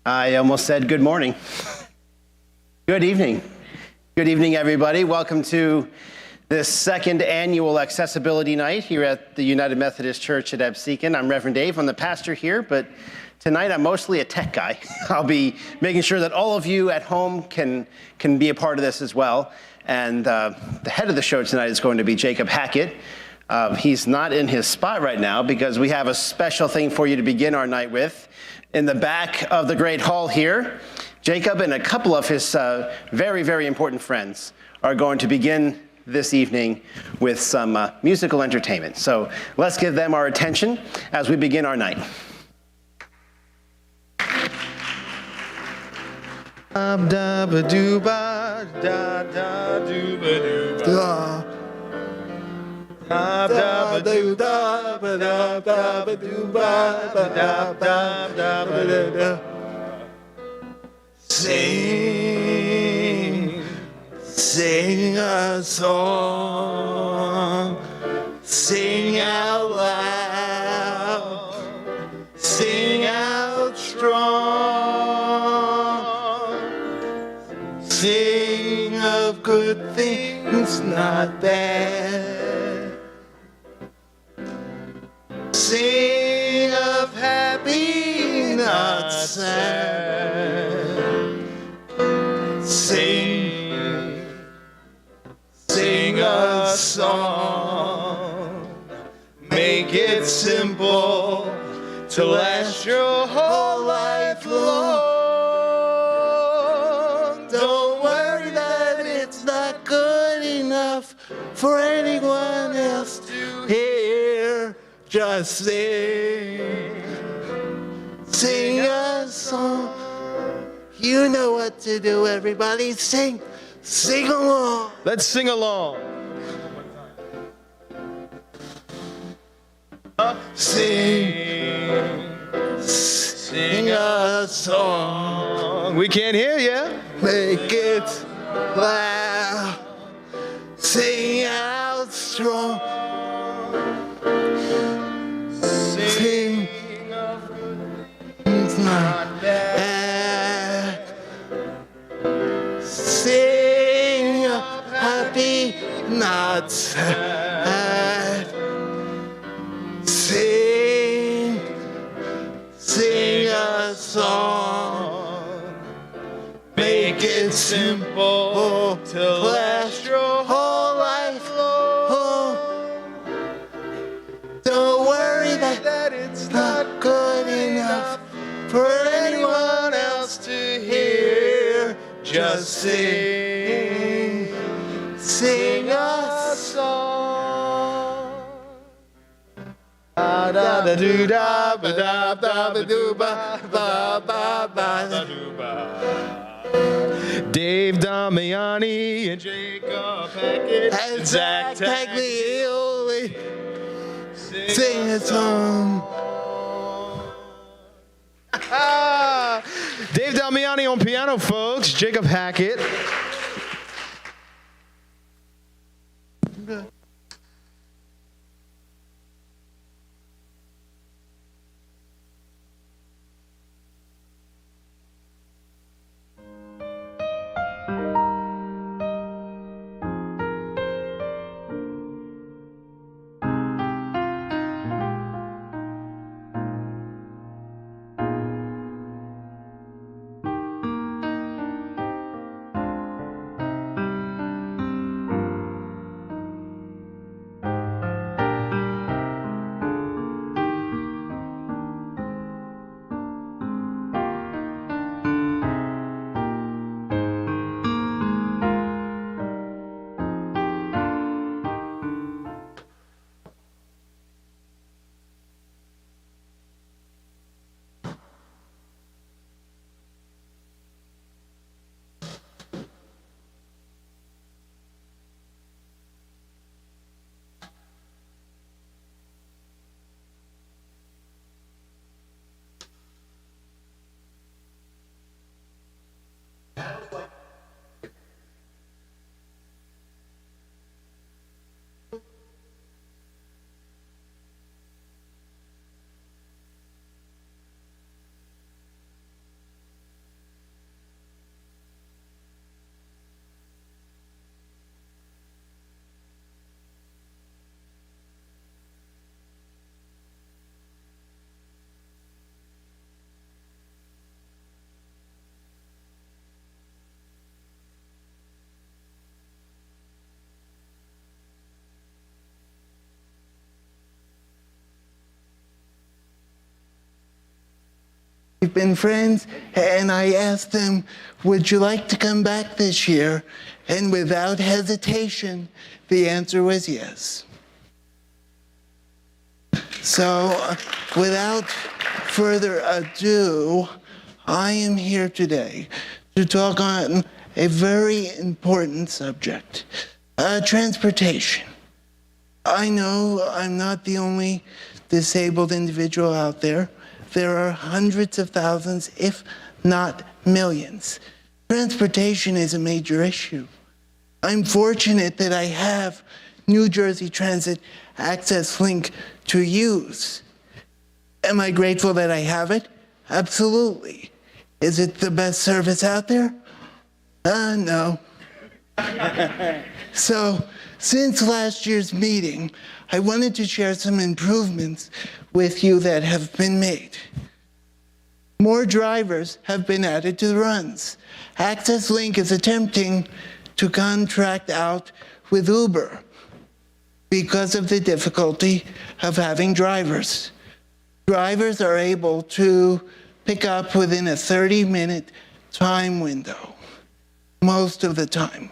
I almost said good morning. Good evening. Good evening, everybody. Welcome to this second annual Accessibility Night here at the United Methodist Church at Absecon. I'm Reverend Dave. I'm the pastor here, but tonight I'm mostly a tech guy. I'll be making sure that all of you at home can be a part of this as well. And the head of the show tonight is going to be Jacob Hackett. He's not in his spot right now because we have a special thing for you to begin our night with. In the back of the great hall here, Jacob and a couple of his very, very important friends are going to begin this evening with some musical entertainment. So let's give them our attention as we begin our night. Sing a song, sing out loud, sing out strong, sing of good things, not bad. Sing of happy, not sad. Sing a song. Make it simple to last your whole life long. Don't worry that it's not good enough for anyone else to hear. Just sing a song. You know what to do, everybody. Sing along. Let's sing along. Sing a song. We can't hear you. Make it loud. Sing out strong. Sing it's not bad. Sing happy, not sad. Sing a song. Make it simple to last your whole life long. Don't worry that it's not good enough for anyone else to hear. Just sing a song. Da da da do da ba da da ba do ba ba ba ba da do ba. Dave Damiani and Jacob Hackett And Zach Taglioli sing a song. Dave Damiani on piano, folks. Jacob Hackett. We've been friends, and I asked them, would you like to come back this year? And without hesitation, the answer was yes. So, without further ado, I am here today to talk on a very important subject, transportation. I know I'm not the only disabled individual out there. There are hundreds of thousands, if not millions. Transportation is a major issue. I'm fortunate that I have New Jersey Transit Access Link to use. Am I grateful that I have it? Absolutely. Is it the best service out there? No. So, since last year's meeting, I wanted to share some improvements with you that have been made. More drivers have been added to the runs. Access Link is attempting to contract out with Uber because of the difficulty of having drivers. Drivers are able to pick up within a 30-minute time window, most of the time.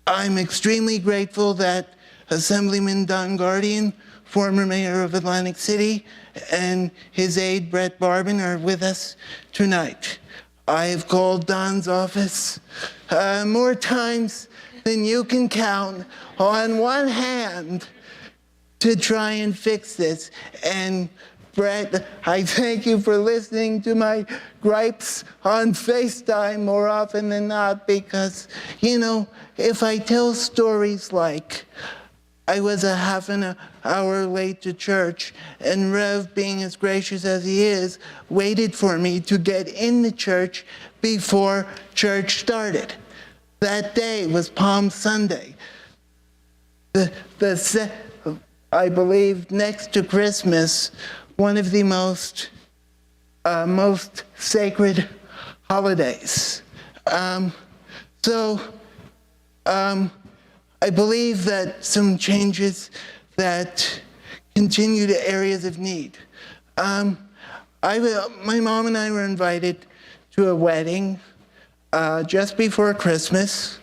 I'm extremely grateful that Assemblyman Don Guardian, former mayor of Atlantic City, and his aide Brett Barbin are with us tonight. I have called Don's office more times than you can count on one hand to try and fix this. And Brett, I thank you for listening to my gripes on FaceTime more often than not, because, you know, if I tell stories like I was a half an hour late to church, and Rev, being as gracious as he is, waited for me to get in the church before church started. That day was Palm Sunday. I believe next to Christmas, one of the most sacred holidays. I believe that some changes that continue to areas of need. My mom and I were invited to a wedding just before Christmas.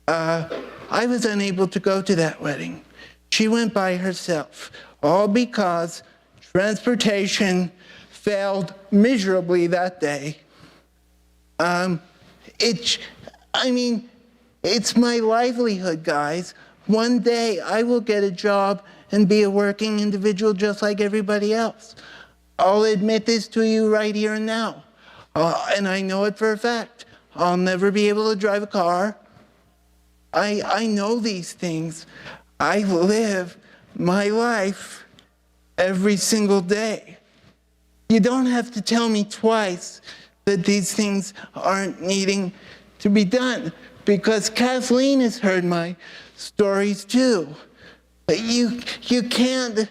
I was unable to go to that wedding. She went by herself, all because transportation failed miserably that day. It's my livelihood, guys. One day I will get a job and be a working individual just like everybody else. I'll admit this to you right here and now. And I know it for a fact. I'll never be able to drive a car. I know these things. I live my life every single day. You don't have to tell me twice that these things aren't needing to be done, because Kathleen has heard my stories too. But you can't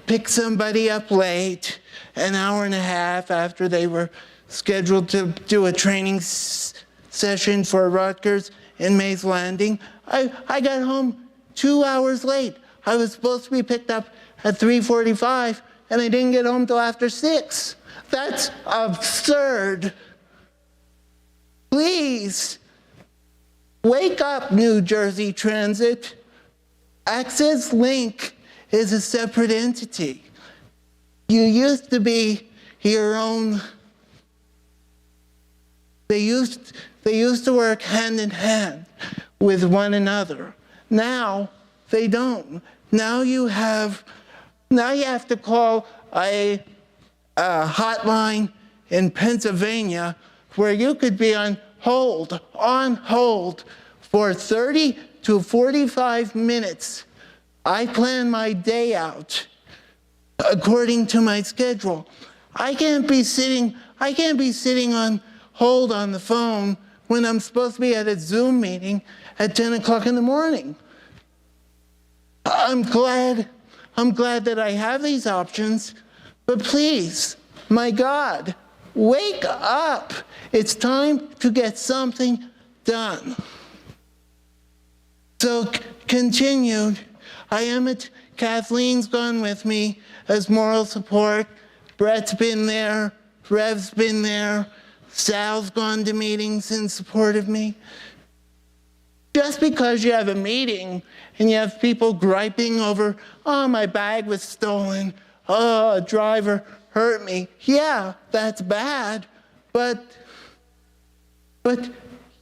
pick somebody up late, an hour and a half after they were scheduled to do a training session for Rutgers in Mays Landing. I got home 2 hours late. I was supposed to be picked up at 3:45, and I didn't get home till after 6. That's absurd. Please, wake up, New Jersey Transit. Access Link is a separate entity. You used to be your own. They used to work hand in hand with one another. Now they don't. Now you have to call a hotline in Pennsylvania where you could be on hold for 30 to 45 minutes. I plan my day out according to my schedule. I can't be sitting on hold on the phone when I'm supposed to be at a Zoom meeting at 10 o'clock in the morning. I'm glad that I have these options, but please, my God, wake up. It's time to get something done. So, continued, I am at Kathleen's gone with me as moral support, Brett's been there, Rev's been there, Sal's gone to meetings in support of me. Just because you have a meeting and you have people griping over, oh, my bag was stolen, oh, a driver hurt me. Yeah, that's bad, but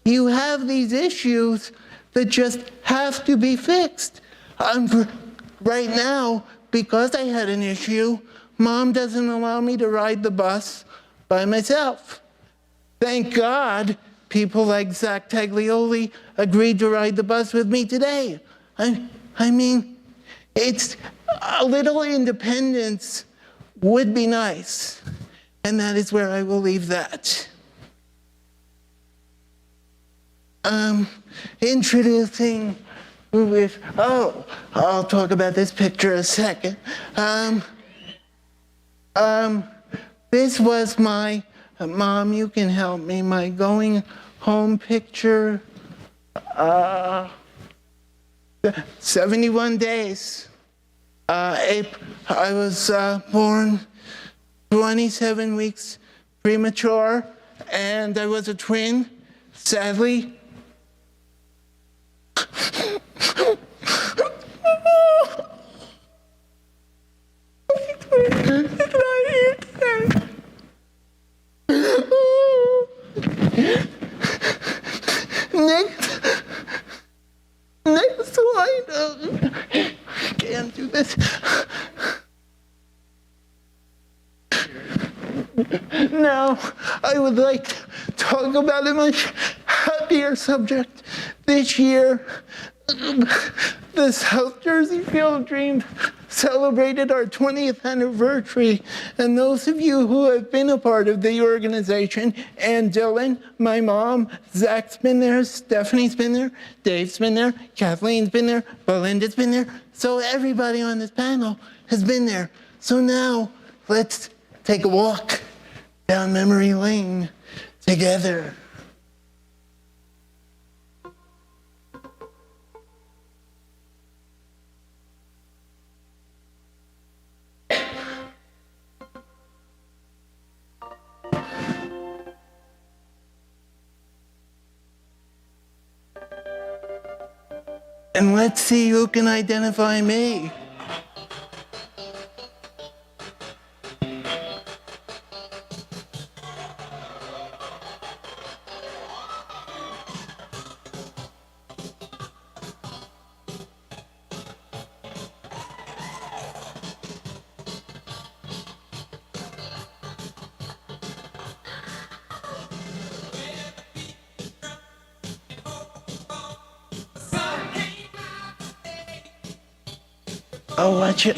you have these issues that just have to be fixed. Right now, because I had an issue, Mom doesn't allow me to ride the bus by myself. Thank God people like Zach Taglioli agreed to ride the bus with me today. I mean, it's a little independence would be nice. And that is where I will leave that. Introducing with, I'll talk about this picture a second. This was my, Mom, you can help me, my going home picture. 71 days. I was born 27 weeks premature, and I was a twin, sadly. Next slide. Can't do this. Now, I would like to talk about a much happier subject. This year, the South Jersey Field of Dreams celebrated our 20th anniversary, and those of you who have been a part of the organization, and Dylan, my mom, Zach's been there, Stephanie's been there, Dave's been there, Kathleen's been there, Belinda's been there, so everybody on this panel has been there. So now, let's take a walk down memory lane together. And let's see who can identify me. Oh, watch it.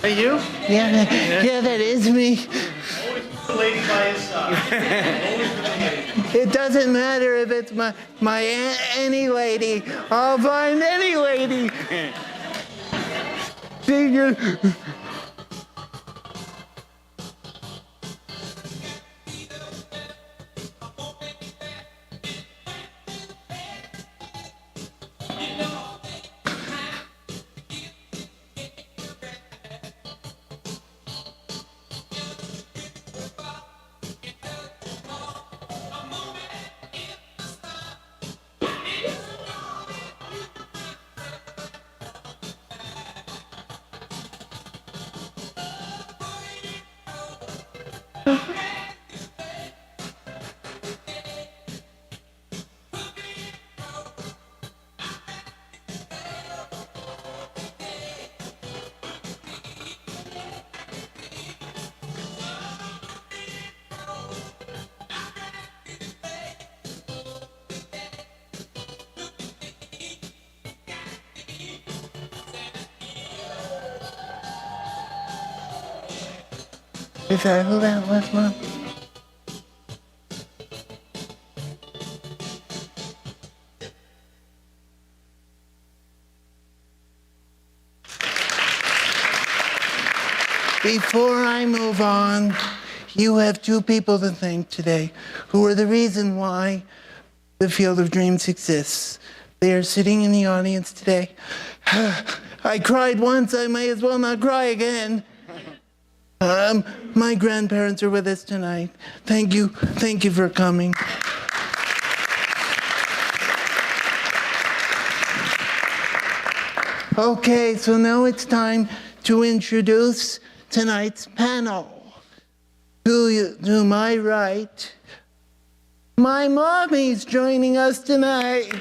Hey, you? Yeah, that is me. Always put the lady by his side. Always put the lady. It doesn't matter if it's my any lady. I'll find any lady. See you. Is that who that was, Mom? Before I move on, you have two people to thank today who are the reason why the Field of Dreams exists. They are sitting in the audience today. I cried once, I may as well not cry again. My grandparents are with us tonight. Thank you for coming. Okay, so now it's time to introduce tonight's panel. To my right, my mommy's joining us tonight.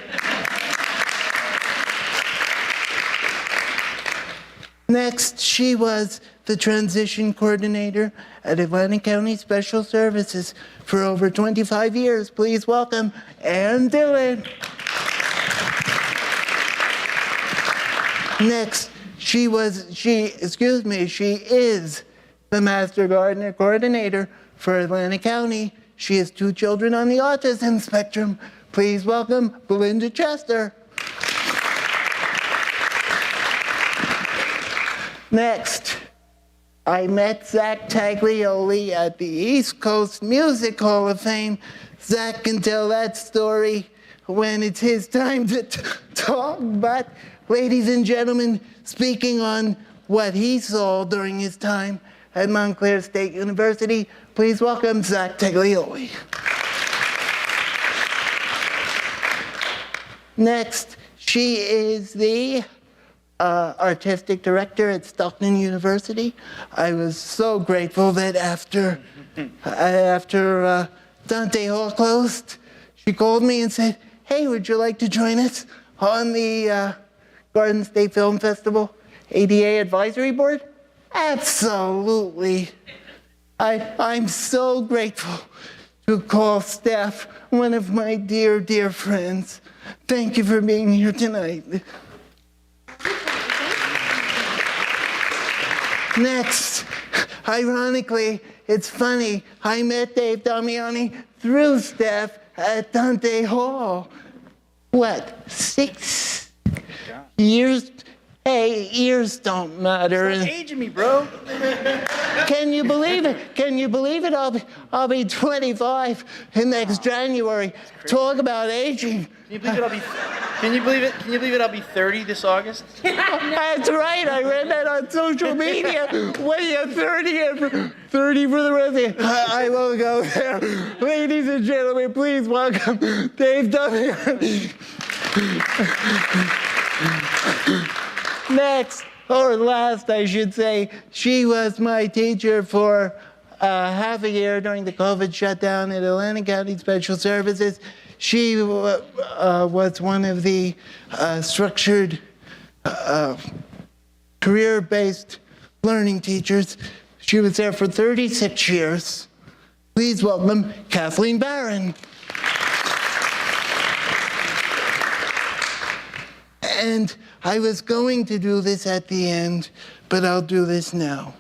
Next, she was the transition coordinator at Atlantic County Special Services for over 25 years. Please welcome Ann Dillon. Next, she is the Master Gardener Coordinator for Atlantic County. She has two children on the autism spectrum. Please welcome Belinda Chester. Next, I met Zach Taglioli at the East Coast Music Hall of Fame. Zach can tell that story when it's his time to talk, but ladies and gentlemen, speaking on what he saw during his time at Montclair State University, please welcome Zach Taglioli. Next, she is the artistic director at Stockton University. I was so grateful that after Dante Hall closed, she called me and said, "Hey, would you like to join us on the Garden State Film Festival ADA Advisory Board?" Absolutely. I'm so grateful to call Steph one of my dear, dear friends. Thank you for being here tonight. Next, ironically, it's funny, I met Dave Damiani through Steph at Dante Hall. What, 6 years? Hey, years don't matter. Stop aging me, bro. Can you believe it? Can you believe it? I'll be 25 in next January. Talk about aging. Can you believe it? I'll be 30 this August. That's right. I read that on social media. When you're 30 for the rest of you. I won't go there. Ladies and gentlemen, please welcome Dave Damiani. Next, or last, I should say, she was my teacher for half a year during the COVID shutdown at Atlantic County Special Services. She was one of the structured career-based learning teachers. She was there for 36 years. Please welcome Kathleen Barron. And I was going to do this at the end, but I'll do this now.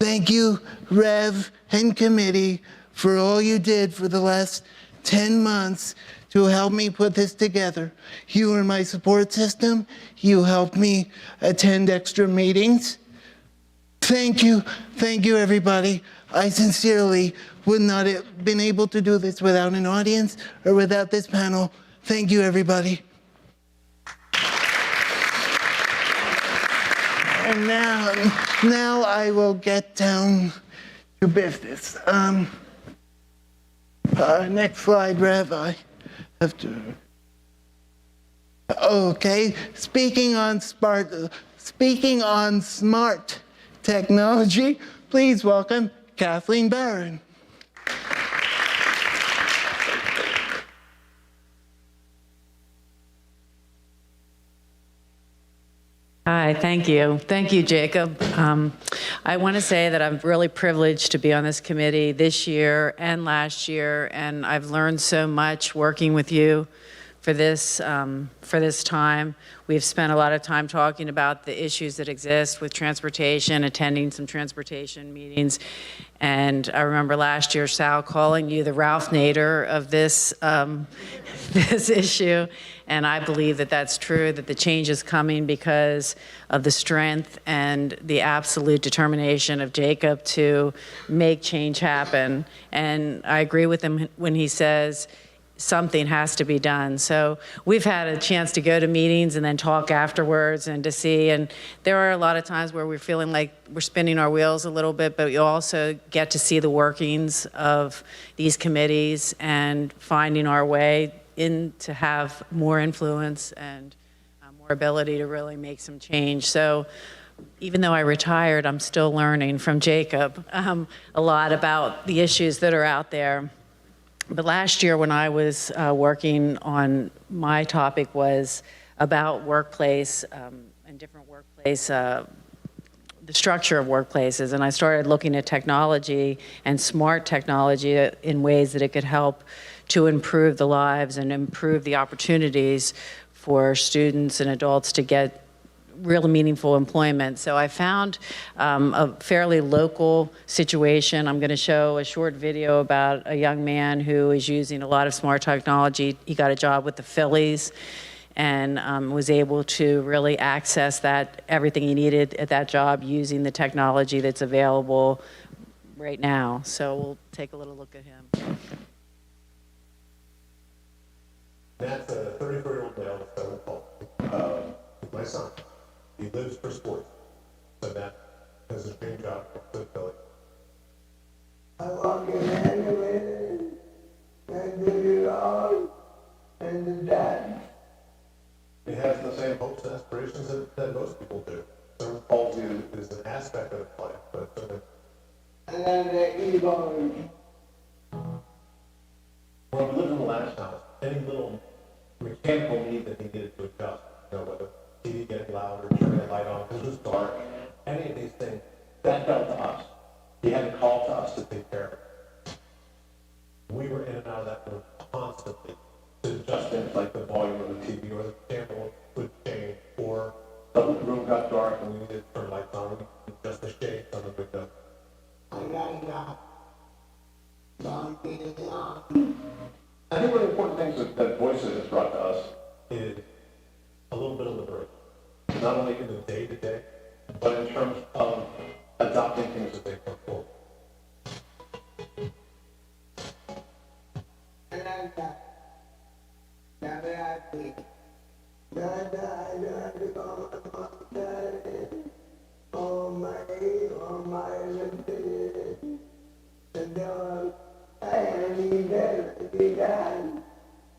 Thank you, Rev and committee, for all you did for the last 10 months to help me put this together. You were my support system. You helped me attend extra meetings. Thank you, everybody. I sincerely would not have been able to do this without an audience or without this panel. Thank you, everybody. And now I will get down to business. Next slide, Rev. I have to. Okay. Speaking on smart technology, please welcome Kathleen Barron. Hi, thank you. Thank you, Jacob. I want to say that I'm really privileged to be on this committee this year and last year, and I've learned so much working with you. for this time. We've spent a lot of time talking about the issues that exist with transportation, attending some transportation meetings. And I remember last year, Sal calling you the Ralph Nader of this, this issue. And I believe that that's true, that the change is coming because of the strength and the absolute determination of Jacob to make change happen. And I agree with him when he says something has to be done. So we've had a chance to go to meetings and then talk afterwards and to see, and there are a lot of times where we're feeling like we're spinning our wheels a little bit, but you also get to see the workings of these committees and finding our way in to have more influence and more ability to really make some change. So even though I retired, I'm still learning from Jacob a lot about the issues that are out there. But last year when I was working on, my topic was about workplace and different workplace, the structure of workplaces. And I started looking at technology and smart technology in ways that it could help to improve the lives and improve the opportunities for students and adults to get real meaningful employment. So I found a fairly local situation. I'm going to show a short video about a young man who is using a lot of smart technology. He got a job with the Phillies and was able to really access everything he needed at that job using the technology that's available right now. So we'll take a little look at him. That's a 34-year-old male, 7 my son. He lives for sports. So Matt has a dream job with Philly. I walk in anywhere, and do it all, and the dad. He has the same hopes and aspirations that most people do. Cerebral palsy is an aspect of life, but And then they eat on. when we lived in the last house, any little mechanical need that he needed to adjust, whether TV getting louder, turning the light on because it was dark, any of these things, that fell to us. He had to call to us to take care of it. We were in and out of that room constantly to adjust things like the volume of the TV or the channel would change, or the room got dark and we needed to turn lights on, we could adjust the shades on the window. I got on. I think one of the important things that Voices has brought to us is a little bit of liberation, not only in the day-to-day, but in terms of adopting things as they come forward.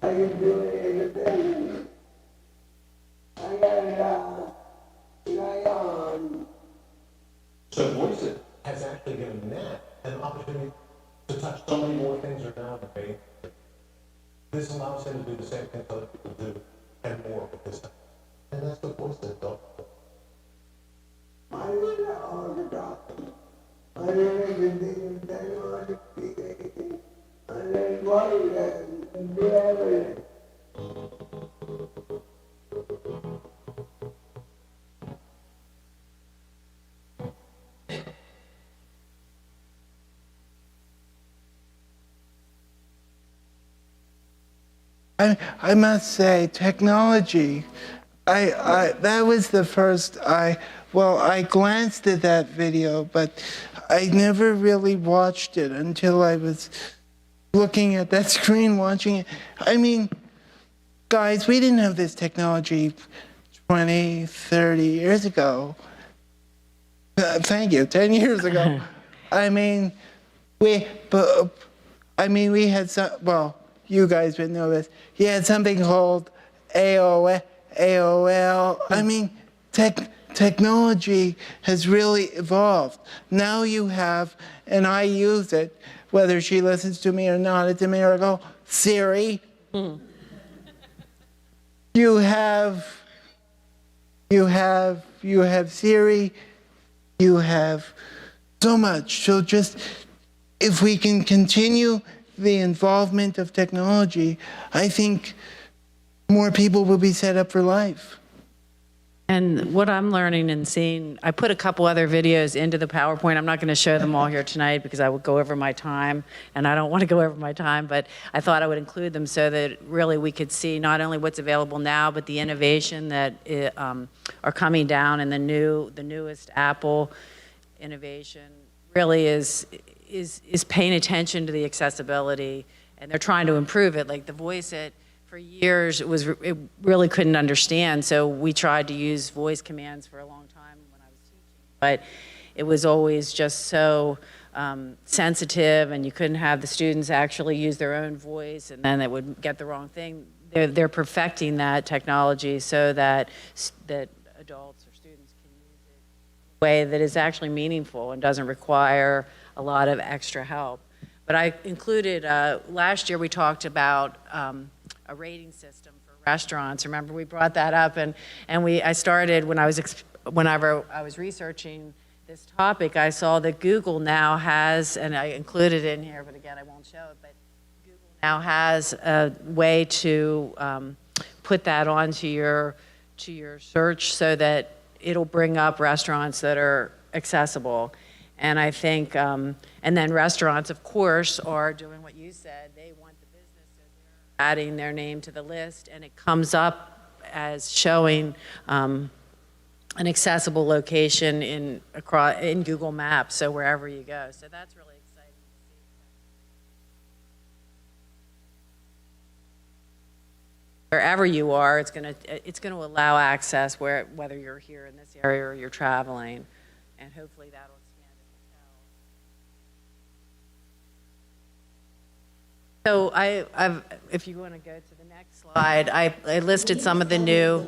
I can do it in the business. I got it on. So Voices has actually given Nat an opportunity to touch so many more things are now debated. This allows him to do the same things other people do and more with his time. And that's what Voices does. I did all the talking. I did everything that I wanted to be. I did worry and do everything. I must say, technology, that was the first, I glanced at that video, but I never really watched it until I was looking at that screen, watching it. I mean, guys, we didn't have this technology 20, 30 years ago. Thank you, 10 years ago. I mean, we had some, well, you guys would know this. He had something called AOL. I mean, technology has really evolved. Now you have, and I use it, whether she listens to me or not, it's a miracle, Siri. You have Siri, you have so much. So just, if we can continue the involvement of technology, I think more people will be set up for life. And what I'm learning and seeing, I put a couple other videos into the PowerPoint. I'm not going to show them all here tonight because I would go over my time, and I don't want to go over my time, but I thought I would include them so that really we could see not only what's available now, but the innovation that are coming down, and the newest Apple innovation really is paying attention to the accessibility, and they're trying to improve it. Like the voice, for years, it really couldn't understand, so we tried to use voice commands for a long time when I was teaching, but it was always just so sensitive, and you couldn't have the students actually use their own voice, and then it would get the wrong thing. They're perfecting that technology so that adults or students can use it in a way that is actually meaningful and doesn't require a lot of extra help. But I included, last year we talked about a rating system for restaurants. Remember, we brought that up, and I started whenever I was researching this topic, I saw that Google now has, and I included it in here, but again, I won't show it, but Google now has a way to put that onto your search so that it'll bring up restaurants that are accessible. And I think, and then restaurants, of course, are doing what you said. They want the business, so they're adding their name to the list, and it comes up as showing an accessible location in Google Maps, so wherever you go. So that's really exciting to see. Wherever you are, it's going to allow access whether you're here in this area or you're traveling, and hopefully that'll. So if you want to go to the next slide, I listed some of the new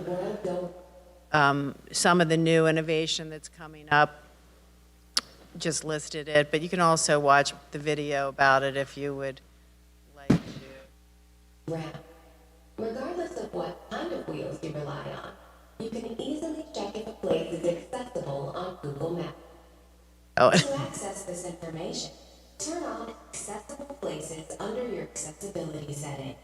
innovation that's coming up. Just listed it, but you can also watch the video about it if you would like to. Ramp. Regardless of what kind of wheels you rely on, you can easily check if a place is accessible on Google Maps. Oh. To access this information, turn on Accessible Places under your accessibility settings.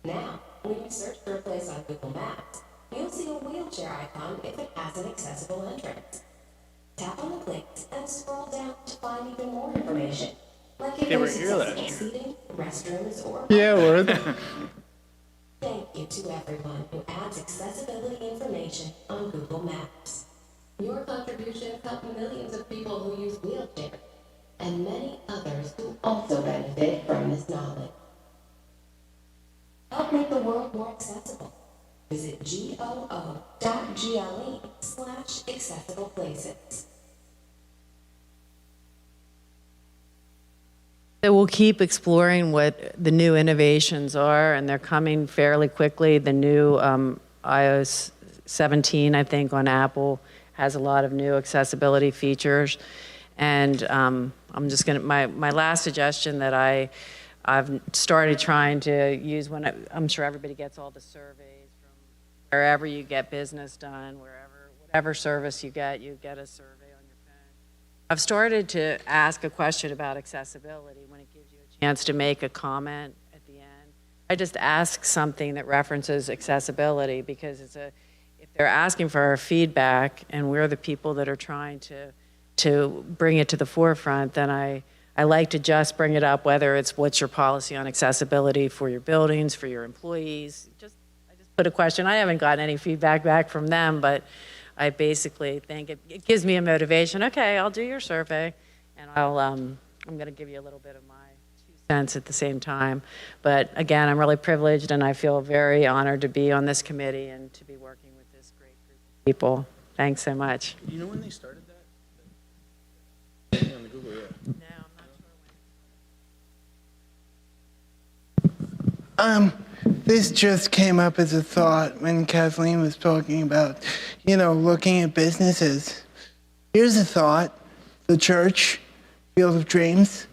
Now, when you search for a place on Google Maps, you'll see a wheelchair icon if it has an accessible entrance. Tap on the place and scroll down to find even more information, like if there's accessible seating, restrooms, or... Yeah, word. Thank you to everyone who adds accessibility information on Google Maps. Your contribution helped millions of people who use wheelchairs, and many others who also benefit from this knowledge. Help make the world more accessible. Visit goo.gle/accessible places. So we'll keep exploring what the new innovations are, and they're coming fairly quickly. The new iOS 17, I think, on Apple has a lot of new accessibility features. And I'm just going to, my last suggestion that I've started trying to use I'm sure everybody gets all the surveys from wherever you get business done, whatever service you get a survey on your phone. I've started to ask a question about accessibility when it gives you a chance to make a comment at the end. I just ask something that references accessibility because if they're asking for our feedback and we're the people that are trying to bring it to the forefront, then I like to just bring it up, whether it's what's your policy on accessibility for your buildings, for your employees. I just put a question. I haven't gotten any feedback back from them, but I basically think it gives me a motivation. Okay, I'll do your survey, and I'm going to give you a little bit of my 2 cents at the same time. But again, I'm really privileged, and I feel very honored to be on this committee and to be working with this great group of people. Thanks so much. Do you know when they started that? On the Google, yeah. No, I'm not sure when. This just came up as a thought when Kathleen was talking about, looking at businesses. Here's a thought. The church, Field of Dreams,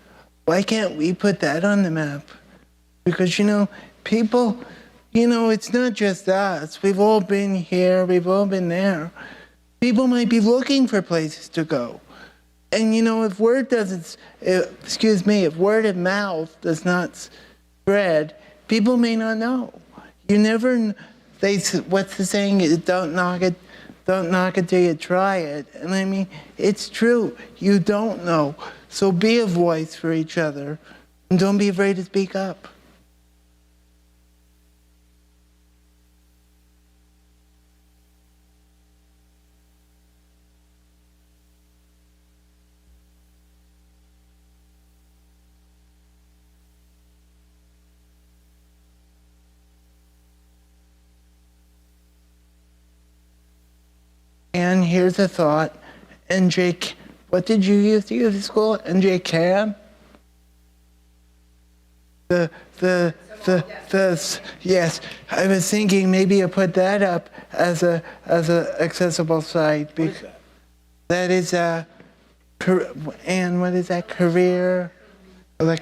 why can't we put that on the map? Because, people, it's not just us. We've all been here. We've all been there. People might be looking for places to go. And, if word of mouth does not spread, people may not know. You never, what's the saying? Don't knock it till you try it. And I mean, it's true. You don't know. So be a voice for each other, and don't be afraid to speak up. And here's a thought. NJ, what did you use to use at school? NJ Cam? Yes. I was thinking maybe you put that up as a accessible site. What is that? That is and what is that? Career, like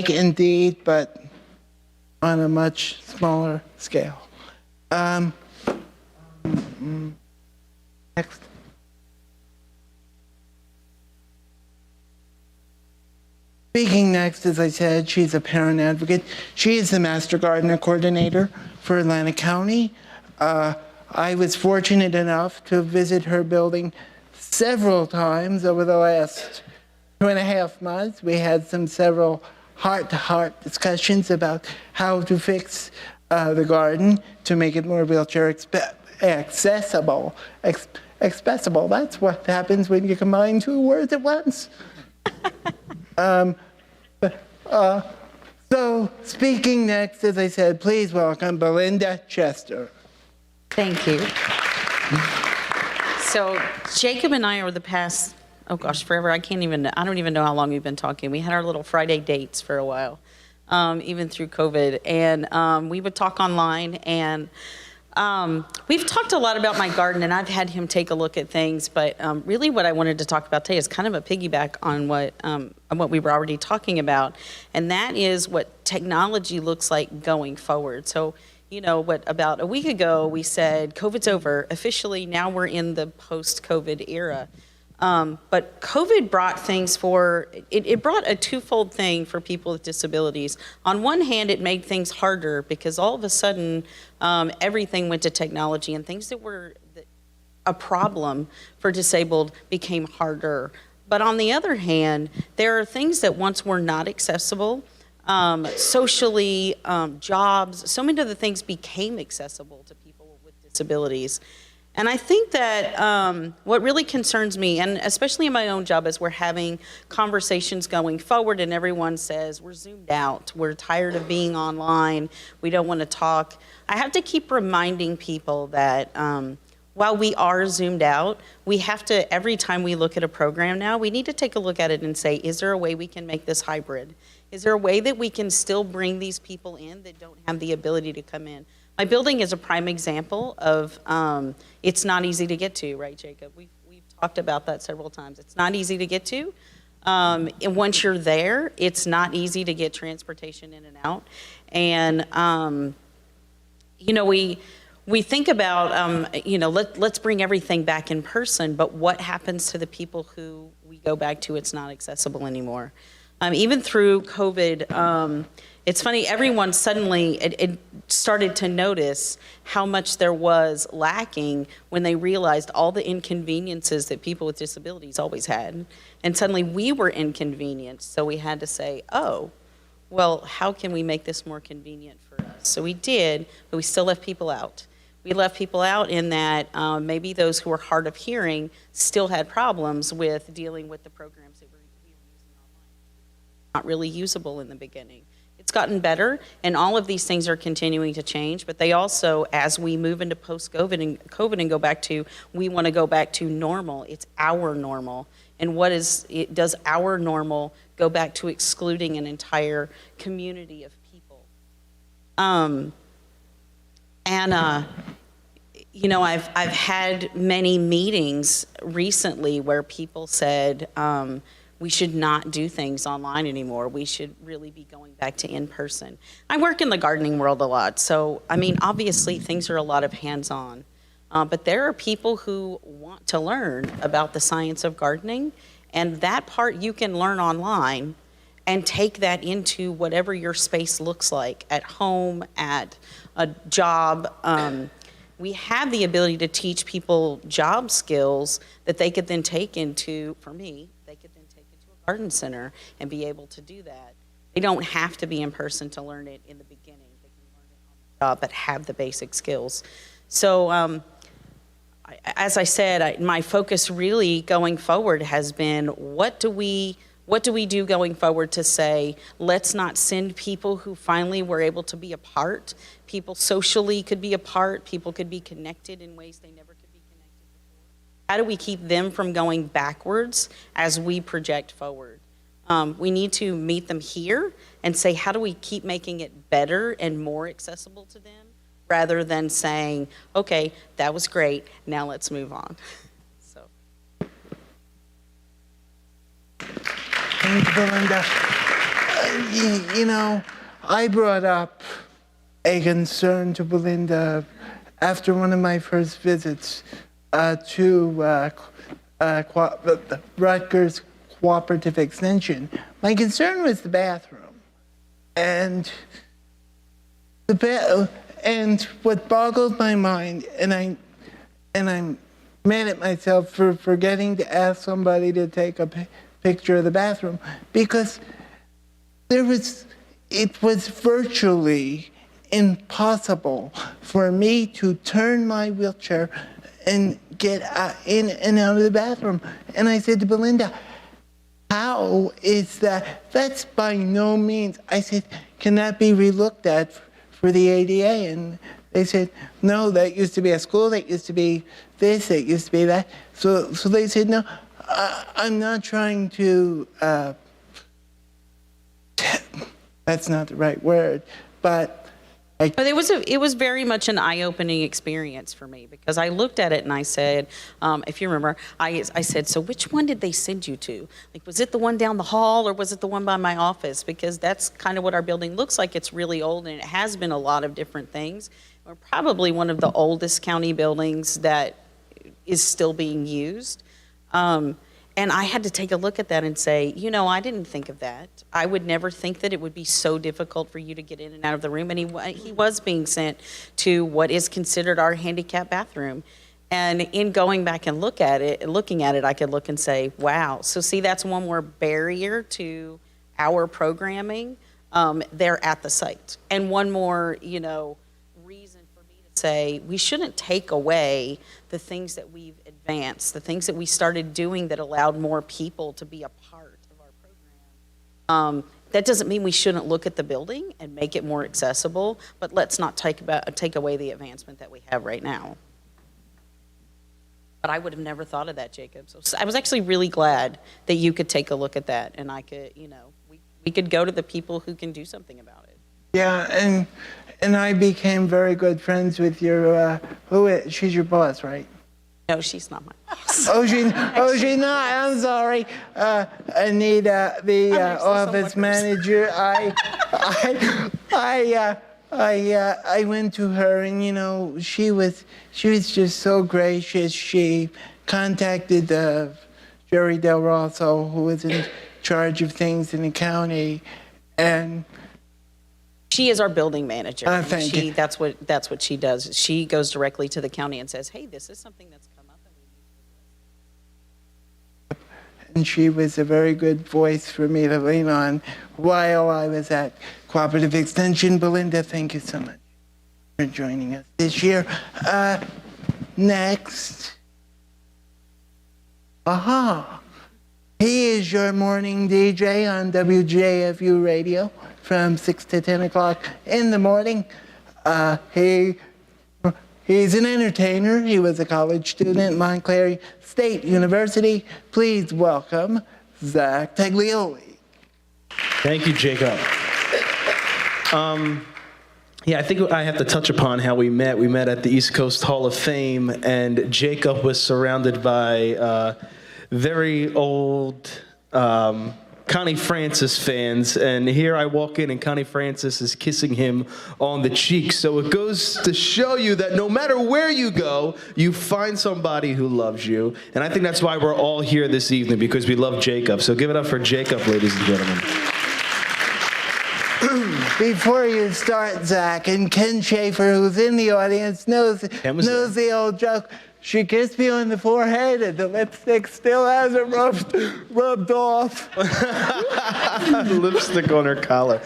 Indeed, but on a much smaller scale. Next. Speaking next, as I said, she's a parent advocate. She is the Master Gardener Coordinator for Atlantic County. I was fortunate enough to visit her building several times over the last 2.5 months. We had several heart-to-heart discussions about how to fix the garden to make it more wheelchair accessible. Accessible, that's what happens when you combine two words at once. So speaking next, as I said, please welcome Belinda Chester. Thank you. So Jacob and I over the past, forever, I don't even know how long we've been talking. We had our little Friday dates for a while, even through COVID. And we would talk online, and we've talked a lot about my garden, and I've had him take a look at things, but really what I wanted to talk about today is kind of a piggyback on what we were already talking about, and that is what technology looks like going forward. So, about a week ago we said COVID's over. Officially, now we're in the post-COVID era. But COVID brought things it brought a twofold thing for people with disabilities. On one hand, it made things harder because all of a sudden, everything went to technology, and things that were a problem for disabled became harder. But on the other hand, there are things that once were not accessible, socially, jobs, so many of the things became accessible to people with disabilities. And I think that what really concerns me, and especially in my own job, is we're having conversations going forward and everyone says, we're zoomed out, we're tired of being online, we don't want to talk. I have to keep reminding people that while we are zoomed out, we have to, every time we look at a program now, we need to take a look at it and say, is there a way we can make this hybrid? Is there a way that we can still bring these people in that don't have the ability to come in? My building is a prime example of it's not easy to get to, right, Jacob? We've talked about that several times. It's not easy to get to. And once you're there, it's not easy to get transportation in and out. And, we think about, let's bring everything back in person, but what happens to the people who we go back to, it's not accessible anymore? Even through COVID, it's funny, everyone suddenly it started to notice how much there was lacking when they realized all the inconveniences that people with disabilities always had. And suddenly we were inconvenienced, so we had to say, oh, well, how can we make this more convenient for us? So we did, but we still left people out. We left people out in that maybe those who were hard of hearing still had problems with dealing with the programs that we were using online. Not really usable in the beginning. It's gotten better, and all of these things are continuing to change, but they also, as we move into post-COVID and go back to, we want to go back to normal. It's our normal. And does our normal go back to excluding an entire community of people? I've had many meetings recently where people said, we should not do things online anymore. We should really be going back to in-person. I work in the gardening world a lot, so obviously things are a lot of hands-on. But there are people who want to learn about the science of gardening, and that part you can learn online. and take that into whatever your space looks like, at home, at a job. We have the ability to teach people job skills that they could then take into, for me, they could then take into a garden center and be able to do that. They don't have to be in person to learn it in the beginning. They can learn it on the job, but have the basic skills. So, as I said, my focus really going forward has been what do we do going forward to say, let's not send people who finally were able to be apart. People socially could be apart. People could be connected in ways they never could be connected before. How do we keep them from going backwards as we project forward? We need to meet them here and say, how do we keep making it better and more accessible to them, rather than saying, okay, that was great, now let's move on. So. Thank you, Belinda. You know, I brought up a concern to Belinda after one of my first visits to Rutgers Cooperative Extension. My concern was the bathroom. And and what boggled my mind, and I'm mad at myself for forgetting to ask somebody to take a picture of the bathroom, because it was virtually impossible for me to turn my wheelchair and get in and out of the bathroom. And I said to Belinda, how is that? That's by no means. I said, can that be relooked at for the ADA? And they said, no, that used to be a school, that used to be this, that used to be that. So they said, no, I'm not trying to, that's not the right word, but it was very much an eye-opening experience for me, because I looked at it and I said, if you remember, I said, so which one did they send you to? Like, was it the one down the hall, or was it the one by my office? Because that's kind of what our building looks like. It's really old, and it has been a lot of different things. We're probably one of the oldest county buildings that is still being used. And I had to take a look at that and say, you know, I didn't think of that. I would never think that it would be so difficult for you to get in and out of the room. And he was being sent to what is considered our handicap bathroom. And in going back and looking at it, I could look and say, wow. So see, that's one more barrier to our programming there at the site. And one more, you know, reason for me to say we shouldn't take away the things that we've advanced, the things that we started doing that allowed more people to be a part of our program. That doesn't mean we shouldn't look at the building and make it more accessible, but let's not take away the advancement that we have right now. But I would have never thought of that, Jacob. So I was actually really glad that you could take a look at that, and I could, you know, we could go to the people who can do something about it. Yeah, and I became very good friends with your, she's your boss, right? No, she's not my boss. She's not. I'm sorry. Anita, the office manager. I went to her, and you know, she was just so gracious. She contacted Jerry Del Rosso, who was in charge of things in the county, and she is our building manager. Thank you. That's what she does. She goes directly to the county and says, "Hey, this is something that's come up." And she was a very good voice for me to lean on while I was at Cooperative Extension. Belinda, thank you so much for joining us this year. Next. He is your morning DJ on WJFU Radio from 6 to 10 o'clock in the morning. He's an entertainer. He was a college student at Montclair State University. Please welcome Zach Taglioli. Thank you, Jacob. Yeah, I think I have to touch upon how we met. We met at the East Coast Hall of Fame, and Jacob was surrounded by very old Connie Francis fans, and here I walk in and Connie Francis is kissing him on the cheek. So it goes to show you that no matter where you go, you find somebody who loves you. And I think that's why we're all here this evening, because we love Jacob. So give it up for Jacob, ladies and gentlemen. Before you start, Zach, and Ken Schaefer, who's in the audience, knows the old joke. She kissed me on the forehead, and the lipstick still hasn't rubbed off. The lipstick on her collar.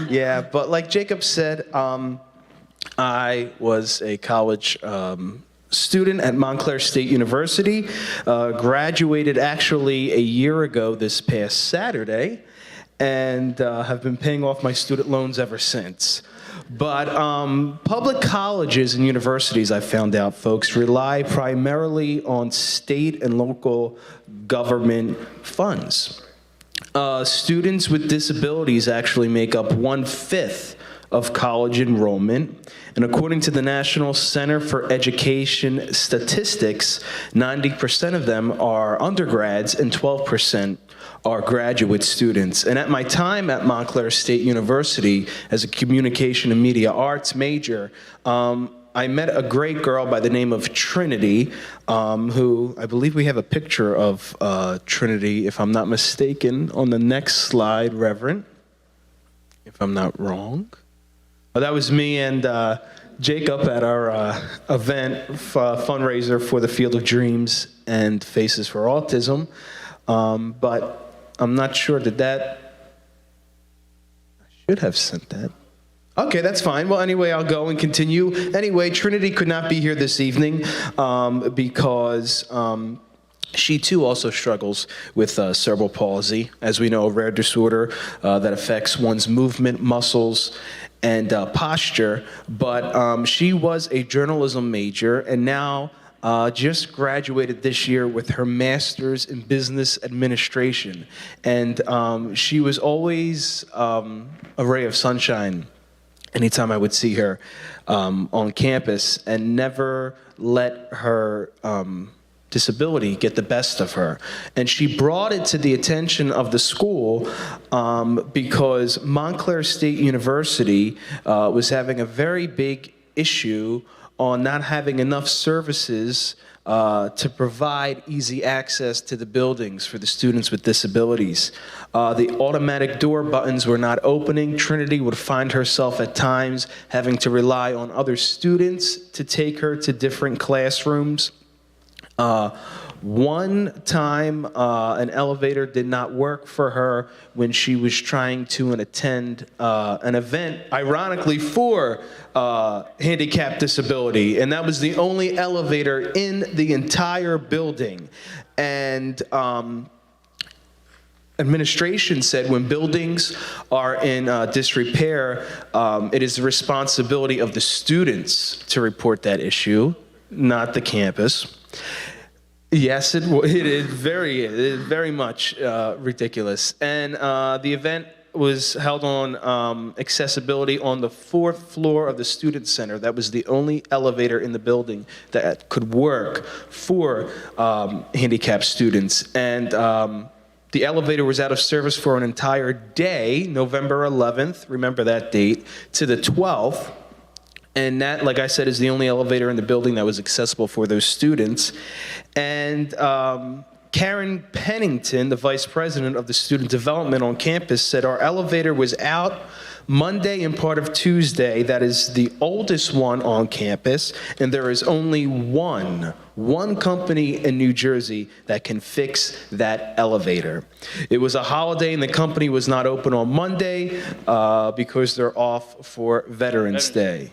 Yeah, but like Jacob said, I was a college student at Montclair State University. Graduated actually a year ago this past Saturday, and have been paying off my student loans ever since. But public colleges and universities, I found out, folks, rely primarily on state and local government funds. Students with disabilities actually make up 1/5 of college enrollment. And according to the National Center for Education Statistics, 90% of them are undergrads and 12% are graduate students. And at my time at Montclair State University as a communication and media arts major, I met a great girl by the name of Trinity, who I believe we have a picture of Trinity, if I'm not mistaken, on the next slide, Reverend, if I'm not wrong. Oh, that was me and Jacob at our event fundraiser for the Field of Dreams and Faces for Autism. But I'm not sure I should have sent that. Okay, that's fine. Well, anyway, I'll go and continue. Anyway, Trinity could not be here this evening because she too also struggles with cerebral palsy, as we know, a rare disorder that affects one's movement, muscles, and posture. But she was a journalism major and now just graduated this year with her master's in business administration. And she was always a ray of sunshine anytime I would see her on campus, and never let her disability get the best of her. And she brought it to the attention of the school because Montclair State University was having a very big issue on not having enough services to provide easy access to the buildings for the students with disabilities. The automatic door buttons were not opening. Trinity would find herself at times having to rely on other students to take her to different classrooms. One time, an elevator did not work for her when she was trying to attend an event, ironically, for handicap disability, and that was the only elevator in the entire building. And administration said when buildings are in disrepair, it is the responsibility of the students to report that issue, not the campus. Yes, it is very much ridiculous. And the event was held on accessibility on the 4th floor of the Student Center. That was the only elevator in the building that could work for handicapped students. And the elevator was out of service for an entire day, November 11th, remember that date, to the 12th. And that, like I said, is the only elevator in the building that was accessible for those students. And Karen Pennington, the vice president of the student development on campus, said our elevator was out Monday and part of Tuesday. That is the oldest one on campus, and there is only one company in New Jersey that can fix that elevator. It was a holiday and the company was not open on Monday because they're off for Veterans Day.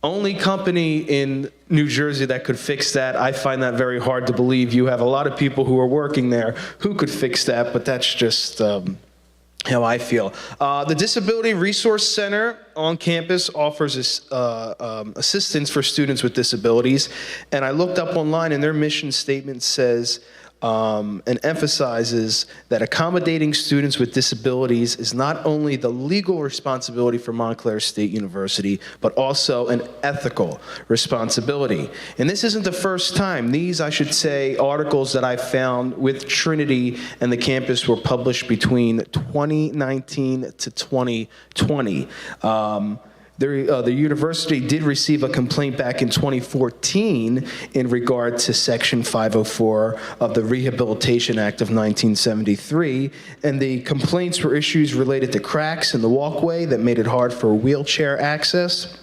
Only company in New Jersey that could fix that. I find that very hard to believe. You have a lot of people who are working there who could fix that, but that's just how I feel. The Disability Resource Center on campus offers assistance for students with disabilities. And I looked up online and their mission statement says, and emphasizes that accommodating students with disabilities is not only the legal responsibility for Montclair State University, but also an ethical responsibility. And this isn't the first time. These, I should say, articles that I found with Trinity and the campus were published between 2019 to 2020. The university did receive a complaint back in 2014 in regard to Section 504 of the Rehabilitation Act of 1973, and the complaints were issues related to cracks in the walkway that made it hard for wheelchair access.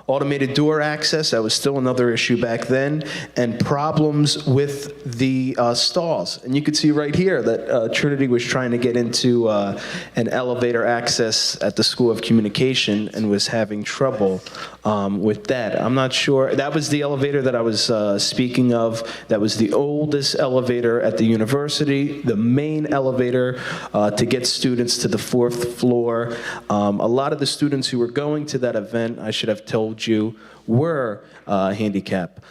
Automated door access, that was still another issue back then, and problems with the stalls. And you can see right here that Trinity was trying to get into an elevator access at the School of Communication and was having trouble with that. I'm not sure. That was the elevator that I was speaking of. That was the oldest elevator at the university, the main elevator to get students to the 4th floor. A lot of the students who were going to that event, I should have told you, were handicap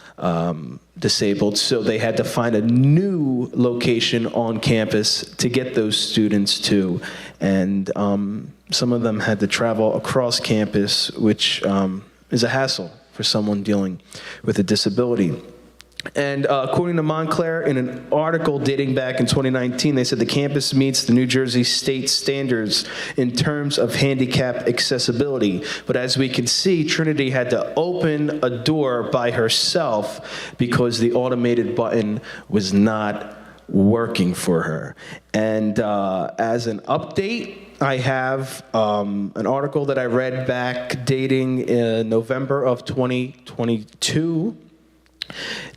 disabled, so they had to find a new location on campus to get those students to, and some of them had to travel across campus, which is a hassle for someone dealing with a disability. And according to Montclair, in an article dating back in 2019, they said the campus meets the New Jersey state standards in terms of handicap accessibility. But as we can see, Trinity had to open a door by herself because the automated button was not working for her. And as an update, I have an article that I read back dating in November of 2022.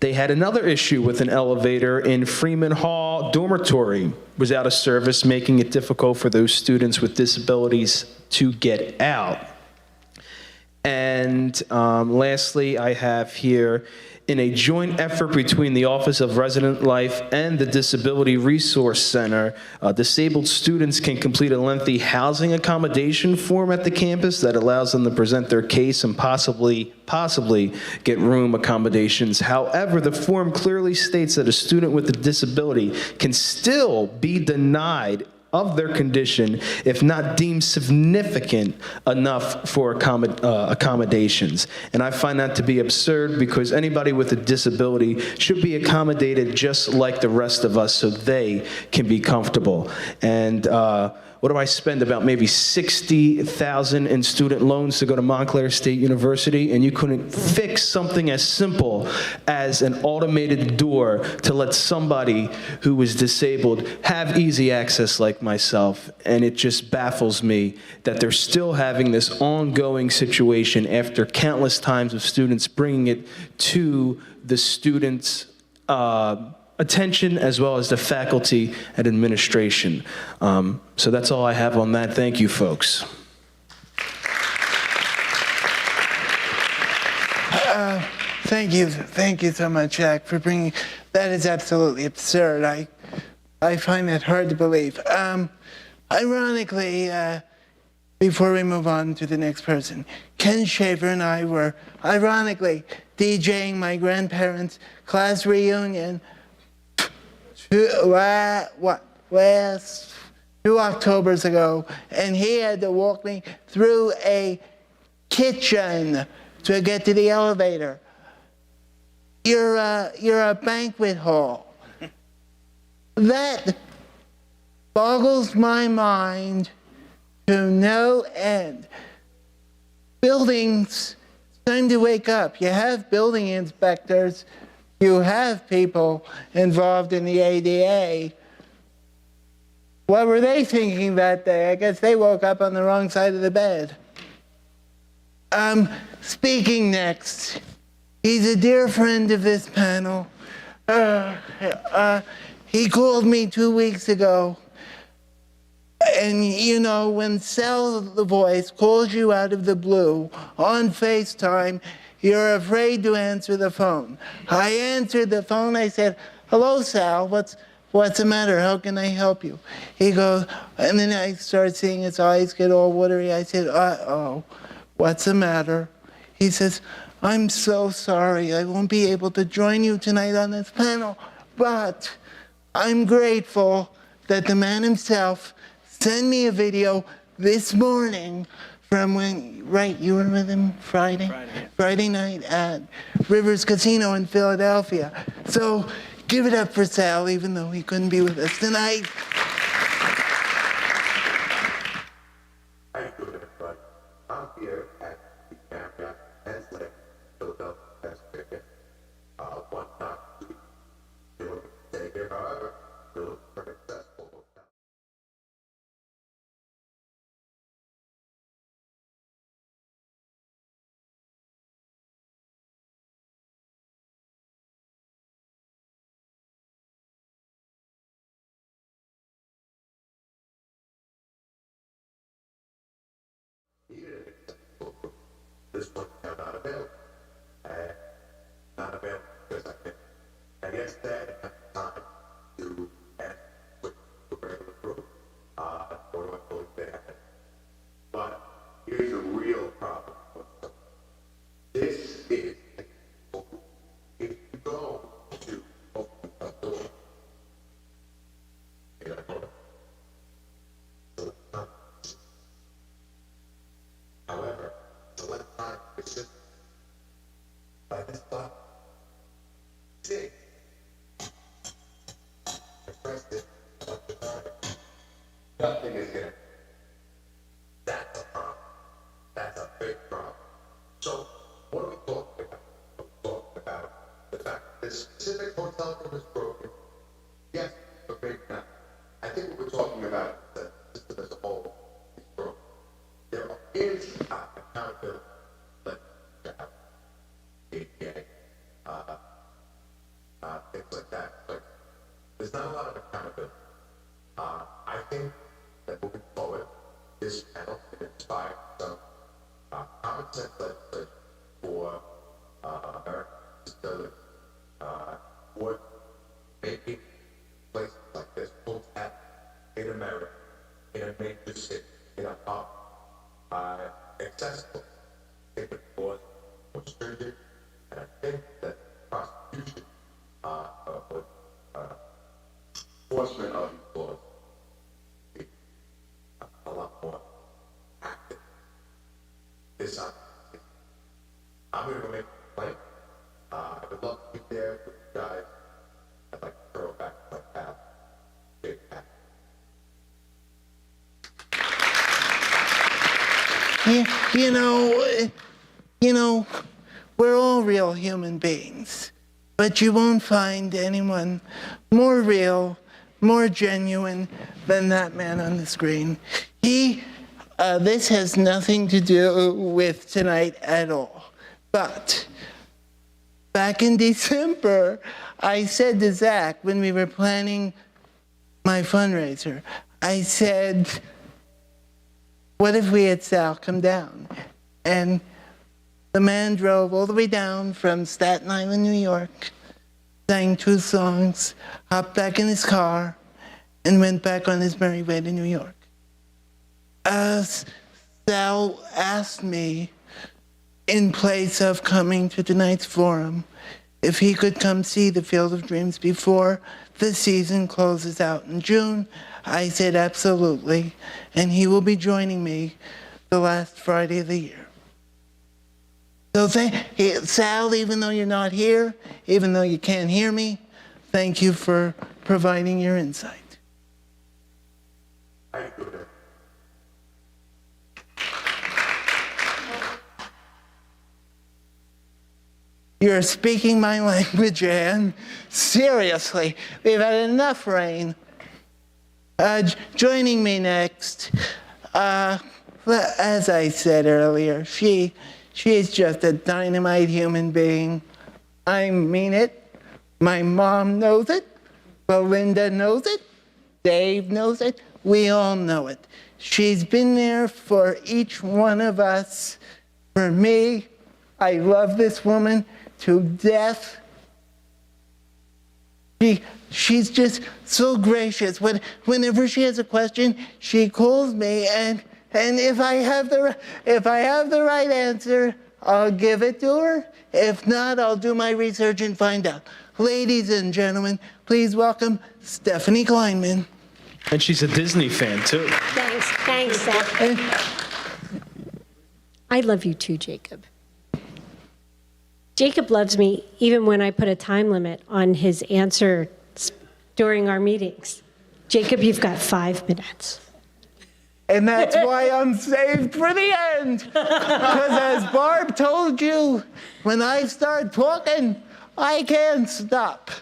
They had another issue with an elevator in Freeman Hall dormitory. Was out of service, making it difficult for those students with disabilities to get out. And lastly, I have here, in a joint effort between the Office of Resident Life and the Disability Resource Center, disabled students can complete a lengthy housing accommodation form at the campus that allows them to present their case and possibly get room accommodations. However, the form clearly states that a student with a disability can still be denied of their condition if not deemed significant enough for accommodations. And I find that to be absurd, because anybody with a disability should be accommodated just like the rest of us so they can be comfortable. And what do I spend? About maybe $60,000 in student loans to go to Montclair State University, and you couldn't fix something as simple as an automated door to let somebody who was disabled have easy access like myself. And it just baffles me that they're still having this ongoing situation after countless times of students bringing it to the students' attention, as well as the faculty and administration. So that's all I have on that. Thank you, folks. Thank you so much, Jack, for bringing. That is absolutely absurd. I find that hard to believe. Ironically, before we move on to the next person, Ken Shaver and I were, ironically, DJing my grandparents' class reunion last 2 Octobers ago, and he had to walk me through a kitchen to get to the elevator. You're a banquet hall. That boggles my mind to no end. Buildings, it's time to wake up. You have building inspectors. You have people involved in the ADA. What were they thinking that day? I guess they woke up on the wrong side of the bed. Speaking next, he's a dear friend of this panel. He called me 2 weeks ago. And you know, when Sal the Voice calls you out of the blue on FaceTime, you're afraid to answer the phone. I answered the phone. I said, "Hello, Sal. What's the matter? How can I help you?" He goes, and then I start seeing his eyes get all watery. I said, "Uh-oh, what's the matter?" He says, "I'm so sorry. I won't be able to join you tonight on this panel, but I'm grateful that the man himself sent me a video this morning from when, right, you were with him Friday night at Rivers Casino in Philadelphia. So give it up for Sal, even though he couldn't be with us tonight. Hi, everybody. I'm here this point now not available. And not available because I think, and yes, that at the time to ask what the regular group, or do I believe they have it. But here's a real problem. This is, if you go to open a door, you know, however, the left side is just by this button. See, I pressed it, nothing is gonna. That's a problem. That's a big problem. So, what are we talking about? We're talking about the fact that this specific hotel room is broken. Yes, but maybe not. I think what we're talking about is that the system as a whole is broken. There is accountability, like APA, things like that. But there's not a lot of accountability. I think that moving forward, this panel can inspire some common sense legislation for American disabilities, for making places like this full tap in America, in a major city, in a hub, accessible. I think it was more stringent, and I think that prosecution enforcement of these laws be a lot more active. This I'm going to go make a complaint. I would love to be there with you guys. I'd like to throw it back to my pal, Jacob Hackett. You know, we're all real human beings, but you won't find anyone more real, more genuine than that man on the screen. This has nothing to do with tonight at all. But back in December, I said to Zach when we were planning my fundraiser, I said, what if we had Sal come down? And the man drove all the way down from Staten Island, New York, sang 2 songs, hopped back in his car, and went back on his merry way to New York. Sal asked me, in place of coming to tonight's forum, if he could come see the Field of Dreams before the season closes out in June. I said absolutely, and he will be joining me the last Friday of the year. So Sal, even though you're not here, even though you can't hear me, thank you for providing your insight. I agree with that. You're speaking my language, Anne. Seriously, we've had enough rain. Joining me next, as I said earlier, she is just a dynamite human being. I mean it. My mom knows it. Belinda knows it. Dave knows it. We all know it. She's been there for each one of us. For me, I love this woman to death. She's just so gracious. Whenever she has a question, she calls me, and if I have the right answer, I'll give it to her. If not, I'll do my research and find out. Ladies and gentlemen, please welcome Stephanie Kleinman. And she's a Disney fan, too. Thanks, Zach. I love you too, Jacob. Jacob loves me even when I put a time limit on his answer during our meetings. Jacob, you've got 5 minutes. And that's why I'm saved for the end. Because as Barb told you, when I start talking, I can't stop.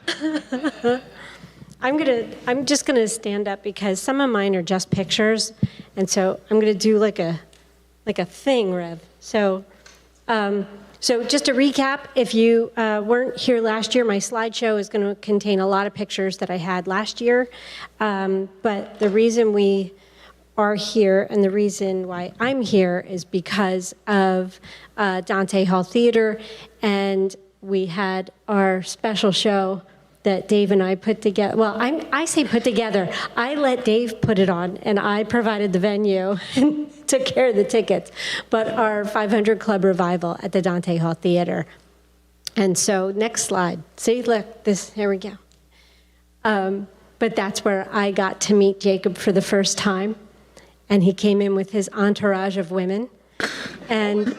I'm just gonna stand up because some of mine are just pictures, and so I'm gonna do like a thing, Rev. So just to recap, if you weren't here last year, my slideshow is going to contain a lot of pictures that I had last year. But the reason we are here, and the reason why I'm here is because of Dante Hall Theater, and we had our special show that Dave and I put together. Well, I say put together. I let Dave put it on, and I provided the venue and took care of the tickets. But our 500 Club Revival at the Dante Hall Theater. And so, next slide. See, look, here we go. But that's where I got to meet Jacob for the first time. And he came in with his entourage of women. And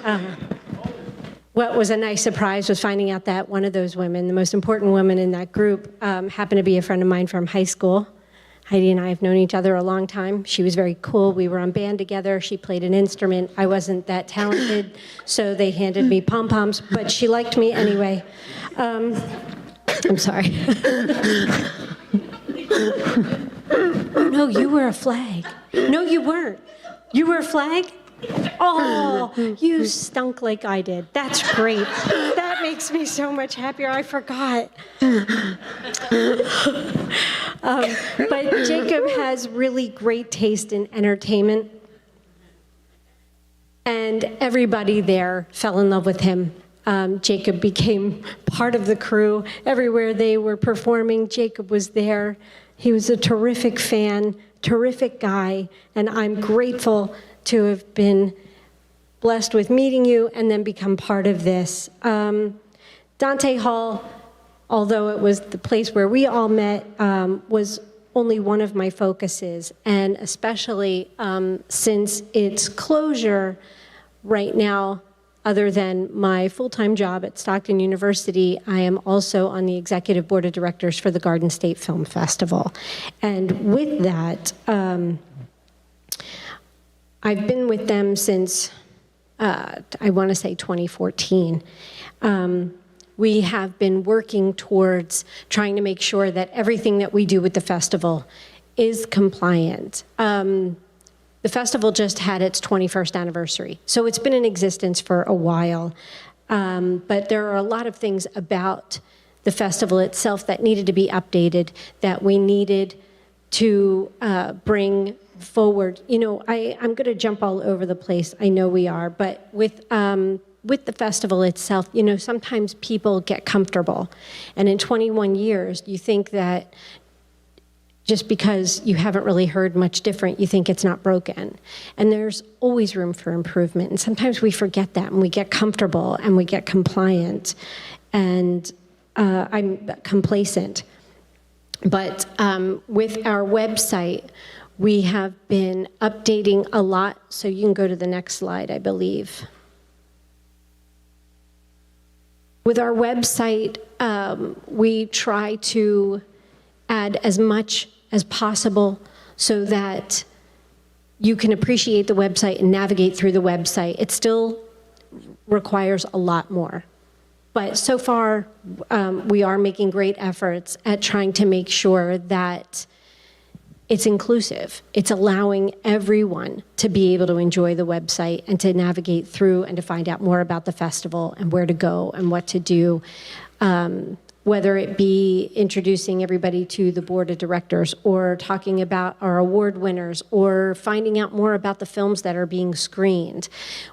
what was a nice surprise was finding out that one of those women, the most important woman in that group, happened to be a friend of mine from high school. Heidi and I have known each other a long time. She was very cool. We were on band together. She played an instrument. I wasn't that talented, so they handed me pom-poms, but she liked me anyway. I'm sorry. No, you were a flag. No, you weren't. You were a flag? Oh, you stunk like I did. That's great. That makes me so much happier. I forgot. But Jacob has really great taste in entertainment. And everybody there fell in love with him. Jacob became part of the crew. Everywhere they were performing, Jacob was there. He was a terrific fan, terrific guy, and I'm grateful to have been blessed with meeting you and then become part of this. Dante Hall, although it was the place where we all met, was only one of my focuses, and especially since its closure right now, other than my full-time job at Stockton University, I am also on the executive board of directors for the Garden State Film Festival. And with that, I've been with them since, I want to say 2014. We have been working towards trying to make sure that everything that we do with the festival is compliant. The festival just had its 21st anniversary, so it's been in existence for a while. But there are a lot of things about the festival itself that needed to be updated, that we needed to bring forward. You know, I'm going to jump all over the place. I know we are, but with the festival itself, you know, sometimes people get comfortable, and in 21 years, you think that just because you haven't really heard much different, you think it's not broken. And there's always room for improvement. And sometimes we forget that, and we get comfortable, and we get compliant, and I'm complacent. But with our website, we have been updating a lot. So you can go to the next slide, I believe. With our website, we try to add as much as possible so that you can appreciate the website and navigate through the website. It still requires a lot more. But so far, we are making great efforts at trying to make sure that it's inclusive. It's allowing everyone to be able to enjoy the website and to navigate through and to find out more about the festival and where to go and what to do. Whether it be introducing everybody to the board of directors or talking about our award winners or finding out more about the films that are being screened.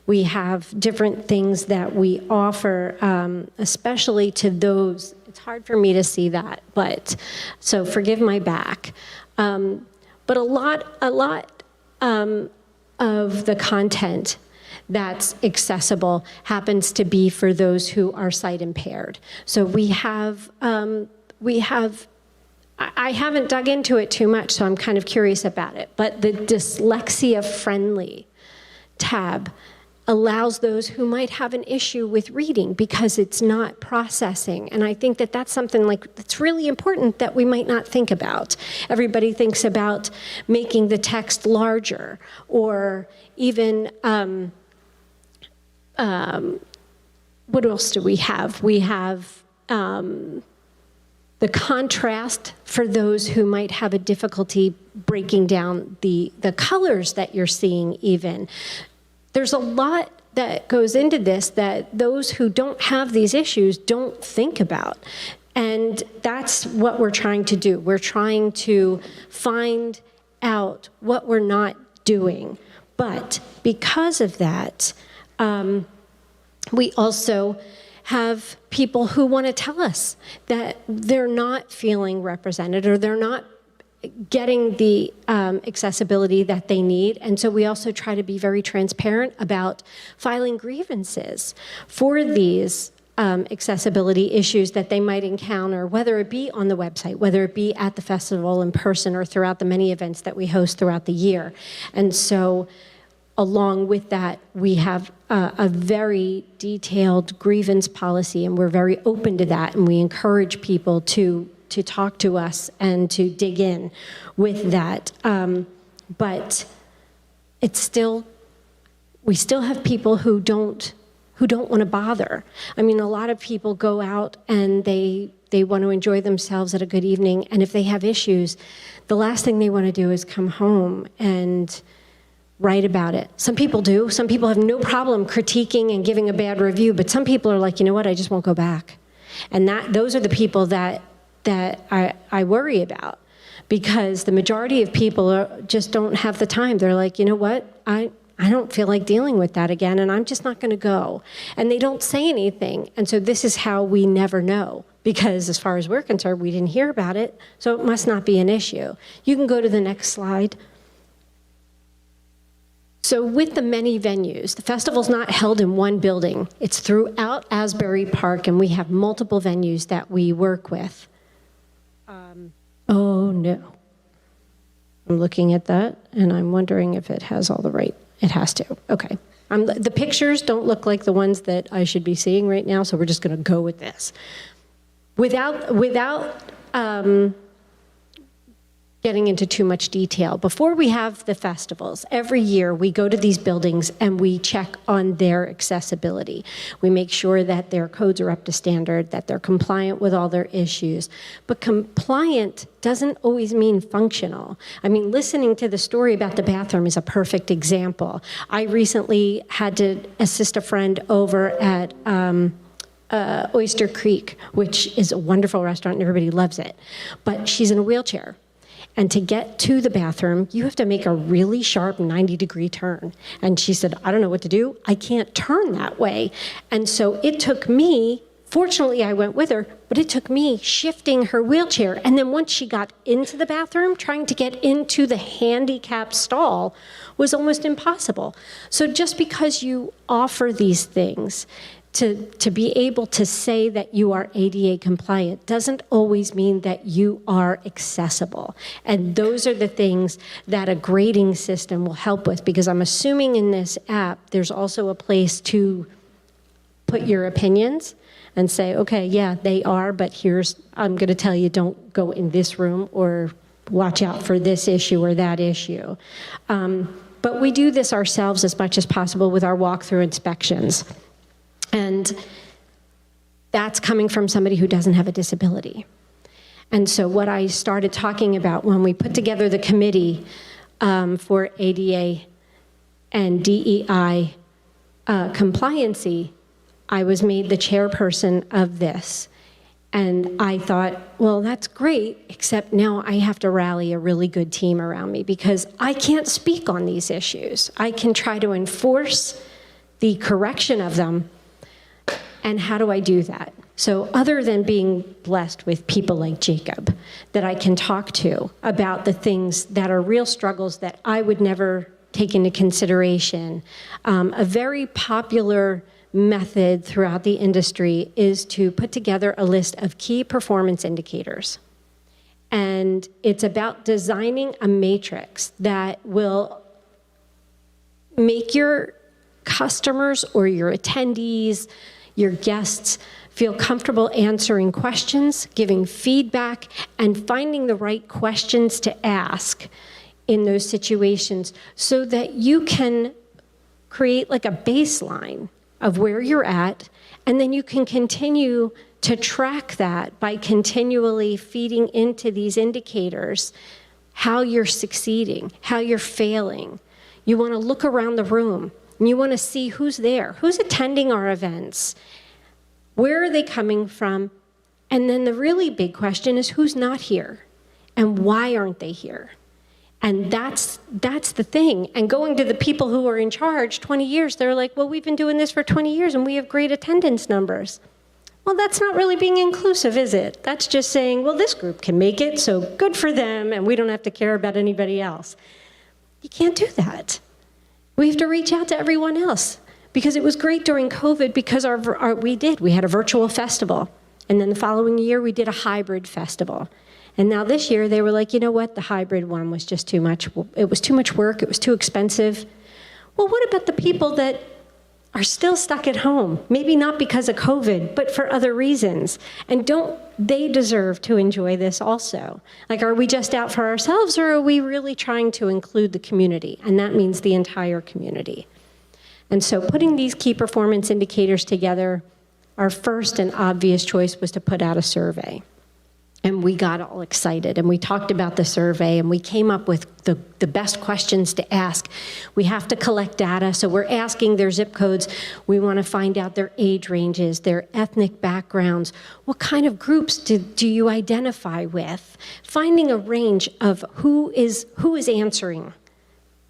We have different things that we offer, especially to those, it's hard for me to see that, but, so forgive my back. But a lot of the content that's accessible happens to be for those who are sight impaired. So I haven't dug into it too much, so I'm kind of curious about it. But the dyslexia friendly tab allows those who might have an issue with reading because it's not processing. And I think that that's something that's really important that we might not think about. Everybody thinks about making the text larger or even, what else do we have? We have the contrast for those who might have a difficulty breaking down the colors that you're seeing even. There's a lot that goes into this that those who don't have these issues don't think about. And that's what we're trying to do. We're trying to find out what we're not doing. But because of that, we also have people who want to tell us that they're not feeling represented or they're not getting the accessibility that they need. And so we also try to be very transparent about filing grievances for these accessibility issues that they might encounter, whether it be on the website, whether it be at the festival in person or throughout the many events that we host throughout the year. And so along with that, we have a very detailed grievance policy, and we're very open to that, and we encourage people to talk to us and to dig in with that. But it's still, we still have people who don't want to bother. I mean, a lot of people go out and they want to enjoy themselves at a good evening, and if they have issues, the last thing they want to do is come home and write about it. Some people do. Some people have no problem critiquing and giving a bad review, but some people are like, you know what, I just won't go back. And those are the people that I worry about, because the majority of people just don't have the time. They're like, you know what, I don't feel like dealing with that again, and I'm just not going to go. And they don't say anything. And so this is how we never know, because as far as we're concerned, we didn't hear about it, so it must not be an issue. You can go to the next slide. So with the many venues, the festival's not held in one building. It's throughout Asbury Park, and we have multiple venues that we work with. Oh, no. I'm looking at that, and I'm wondering if it has all the right. It has to. Okay. The pictures don't look like the ones that I should be seeing right now, so we're just going to go with this. Without getting into too much detail, before we have the festivals, every year we go to these buildings and we check on their accessibility. We make sure that their codes are up to standard, that they're compliant with all their issues. But compliant doesn't always mean functional. I mean, listening to the story about the bathroom is a perfect example. I recently had to assist a friend over at Oyster Creek, which is a wonderful restaurant and everybody loves it. But she's in a wheelchair. And to get to the bathroom, you have to make a really sharp 90-degree turn. And she said, I don't know what to do. I can't turn that way. And so it took me, fortunately I went with her, but it took me shifting her wheelchair. And then once she got into the bathroom, trying to get into the handicapped stall was almost impossible. So just because you offer these things, to be able to say that you are ADA compliant doesn't always mean that you are accessible. And those are the things that a grading system will help with, because I'm assuming in this app, there's also a place to put your opinions and say, okay, yeah, they are, but I'm going to tell you, don't go in this room, or watch out for this issue or that issue. But we do this ourselves as much as possible with our walkthrough inspections. And that's coming from somebody who doesn't have a disability. And so what I started talking about when we put together the committee for ADA and DEI compliancy, I was made the chairperson of this. And I thought, well, that's great, except now I have to rally a really good team around me, because I can't speak on these issues. I can try to enforce the correction of them. And how do I do that? So other than being blessed with people like Jacob that I can talk to about the things that are real struggles that I would never take into consideration, a very popular method throughout the industry is to put together a list of key performance indicators. And it's about designing a matrix that will make your customers or your attendees, your guests, feel comfortable answering questions, giving feedback, and finding the right questions to ask in those situations, so that you can create like a baseline of where you're at, and then you can continue to track that by continually feeding into these indicators how you're succeeding, how you're failing. You want to look around the room. And you want to see who's there, who's attending our events, where are they coming from, and then the really big question is who's not here, and why aren't they here? And that's the thing. And going to the people who are in charge 20 years, they're like, well, we've been doing this for 20 years and we have great attendance numbers. Well, that's not really being inclusive, is it? That's just saying, well, this group can make it, so good for them, and we don't have to care about anybody else. You can't do that. We have to reach out to everyone else, because it was great during COVID because we had a virtual festival, and then the following year we did a hybrid festival. And now this year they were like, you know what, the hybrid one was just too much. It was too much work, it was too expensive. Well, what about the people that are still stuck at home? Maybe not because of COVID, but for other reasons. And don't they deserve to enjoy this also? Like, are we just out for ourselves, or are we really trying to include the community? And that means the entire community. And so putting these key performance indicators together, our first and obvious choice was to put out a survey. And we got all excited, and we talked about the survey, and we came up with the best questions to ask. We have to collect data, so we're asking their zip codes. We want to find out their age ranges, their ethnic backgrounds. What kind of groups do you identify with? Finding a range of who is answering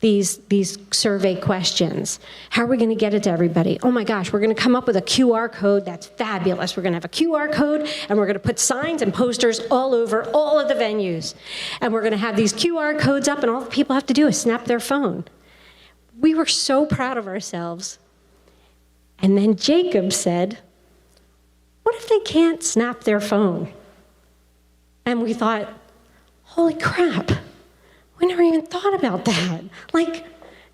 these survey questions. How are we going to get it to everybody? Oh my gosh, we're going to come up with a QR code. That's fabulous. We're going to have a QR code, and we're going to put signs and posters all over all of the venues. And we're going to have these QR codes up, and all the people have to do is snap their phone. We were so proud of ourselves. And then Jacob said, what if they can't snap their phone? And we thought, holy crap. We never even thought about that. Like,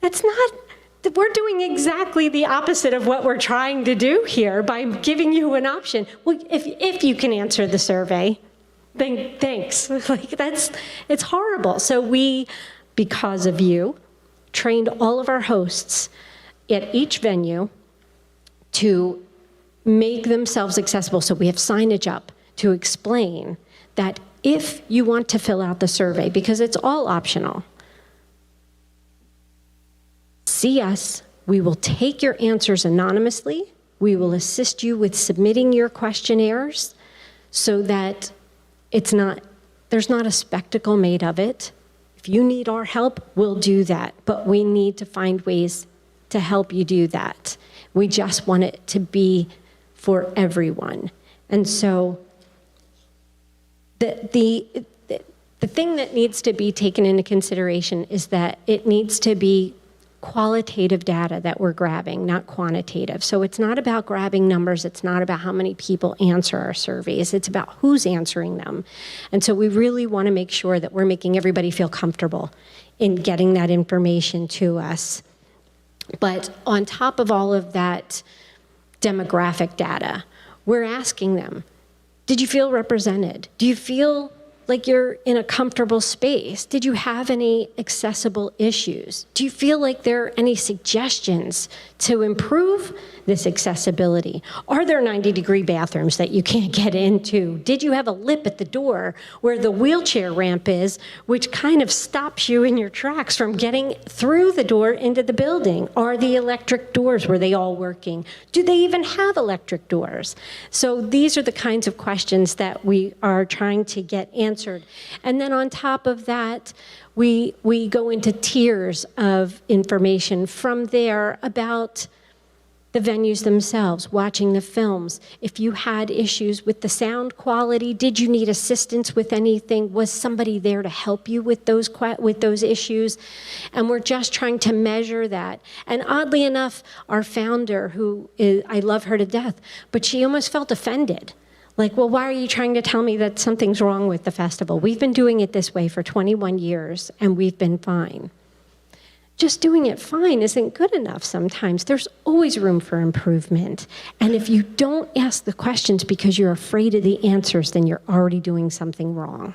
that's not, we're doing exactly the opposite of what we're trying to do here by giving you an option. Well, if you can answer the survey, then thanks. Like, it's horrible. So we, because of you, trained all of our hosts at each venue to make themselves accessible. So we have signage up to explain that if you want to fill out the survey, because it's all optional, see us. We will take your answers anonymously. We will assist you with submitting your questionnaires so that there's not a spectacle made of it. If you need our help, we'll do that, but we need to find ways to help you do that. We just want it to be for everyone. And so the thing that needs to be taken into consideration is that it needs to be qualitative data that we're grabbing, not quantitative. So it's not about grabbing numbers. It's not about how many people answer our surveys. It's about who's answering them. And so we really want to make sure that we're making everybody feel comfortable in getting that information to us. But on top of all of that demographic data, we're asking them, did you feel represented? Do you feel like you're in a comfortable space? Did you have any accessible issues? Do you feel like there are any suggestions to improve this accessibility? Are there 90-degree bathrooms that you can't get into? Did you have a lip at the door where the wheelchair ramp is, which kind of stops you in your tracks from getting through the door into the building? Are the electric doors, were they all working? Do they even have electric doors? So these are the kinds of questions that we are trying to get answered. And then on top of that, we go into tiers of information from there about the venues themselves, watching the films. If you had issues with the sound quality, did you need assistance with anything? Was somebody there to help you with those issues? And we're just trying to measure that. And oddly enough, our founder, I love her to death, but she almost felt offended. Like, well, why are you trying to tell me that something's wrong with the festival? We've been doing it this way for 21 years, and we've been fine. Just doing it fine isn't good enough sometimes. There's always room for improvement. And if you don't ask the questions because you're afraid of the answers, then you're already doing something wrong.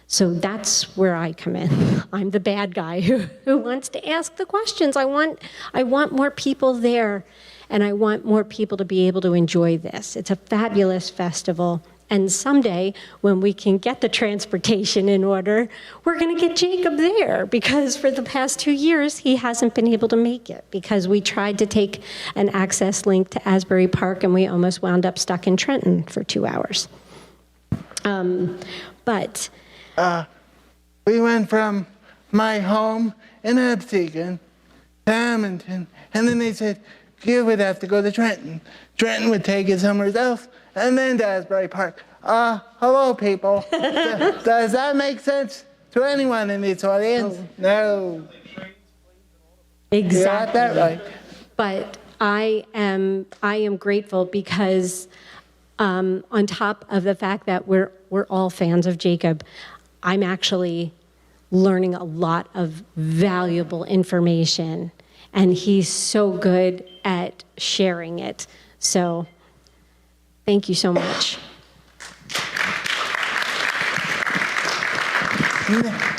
So that's where I come in. I'm the bad guy who wants to ask the questions. I want more people there, and I want more people to be able to enjoy this. It's a fabulous festival. And someday, when we can get the transportation in order, we're going to get Jacob there, because for the past 2 years, he hasn't been able to make it because we tried to take an access link to Asbury Park, and we almost wound up stuck in Trenton for 2 hours. We went from my home in Absecon, Hamilton, and then they said, you would have to go to Trenton. Trenton would take you somewhere else, and then to Asbury Park. Hello, people. Does that make sense to anyone in this audience? No. Exactly. You got that right. But I am grateful because on top of the fact that we're all fans of Jacob, I'm actually learning a lot of valuable information, and he's so good at sharing it. So thank you so much.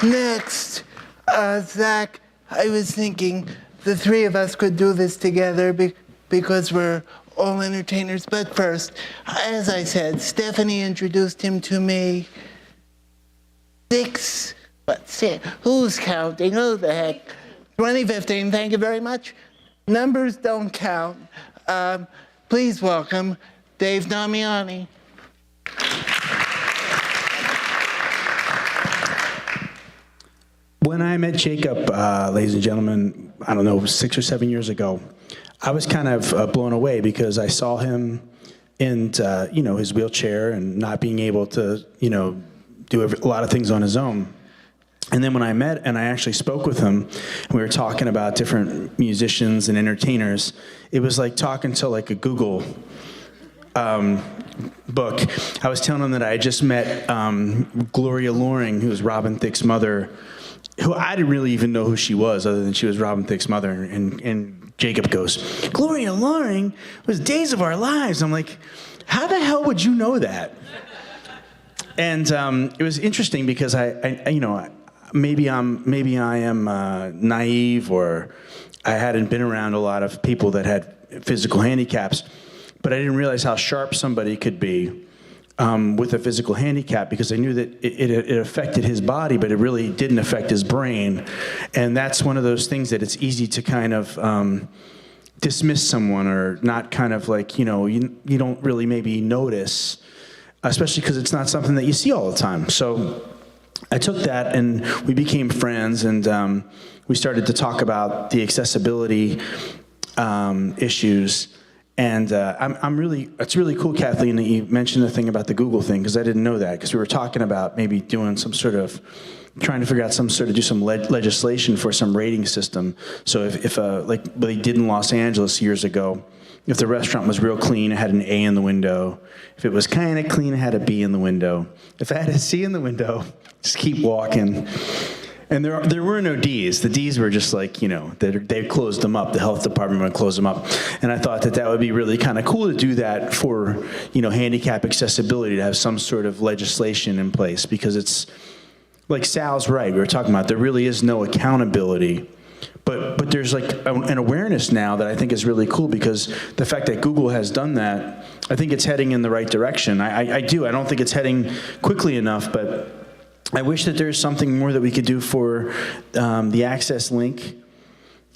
Next, Zach, I was thinking the three of us could do this together because we're all entertainers. But first, as I said, Stephanie introduced him to me. Who's counting? Who the heck? 2015, thank you very much. Numbers don't count. Please welcome Dave Damiani. When I met Jacob, ladies and gentlemen, I don't know, 6 or 7 years ago, I was kind of blown away because I saw him in, his wheelchair and not being able to, do a lot of things on his own. And then when I met and I actually spoke with him, we were talking about different musicians and entertainers. It was like talking to like a Google book. I was telling him that I had just met Gloria Loring, who was Robin Thicke's mother, who I didn't really even know who she was other than she was Robin Thicke's mother. And Jacob goes, Gloria Loring was Days of Our Lives. I'm like, how the hell would you know that? And it was interesting because maybe I am naive, or I hadn't been around a lot of people that had physical handicaps, but I didn't realize how sharp somebody could be with a physical handicap, because I knew that it affected his body, but it really didn't affect his brain. And that's one of those things that it's easy to kind of dismiss someone, or not kind of like, you don't really maybe notice, especially because it's not something that you see all the time. So I took that and we became friends, and we started to talk about the accessibility issues. And it's really cool, Kathleen, that you mentioned the thing about the Google thing, because I didn't know that, because we were talking about maybe doing some sort of, trying to figure out do some legislation for some rating system. So if like what they did in Los Angeles years ago, if the restaurant was real clean, it had an A in the window. If it was kind of clean, it had a B in the window. If it had a C in the window, just keep walking. And there were no Ds. The Ds were just like, they closed them up. The health department would close them up. And I thought that would be really kind of cool to do that for, handicap accessibility, to have some sort of legislation in place, because it's, like Sal's right, we were talking about, there really is no accountability. But there's like an awareness now that I think is really cool, because the fact that Google has done that, I think it's heading in the right direction. I do. I don't think it's heading quickly enough, but I wish that there's something more that we could do for the access link.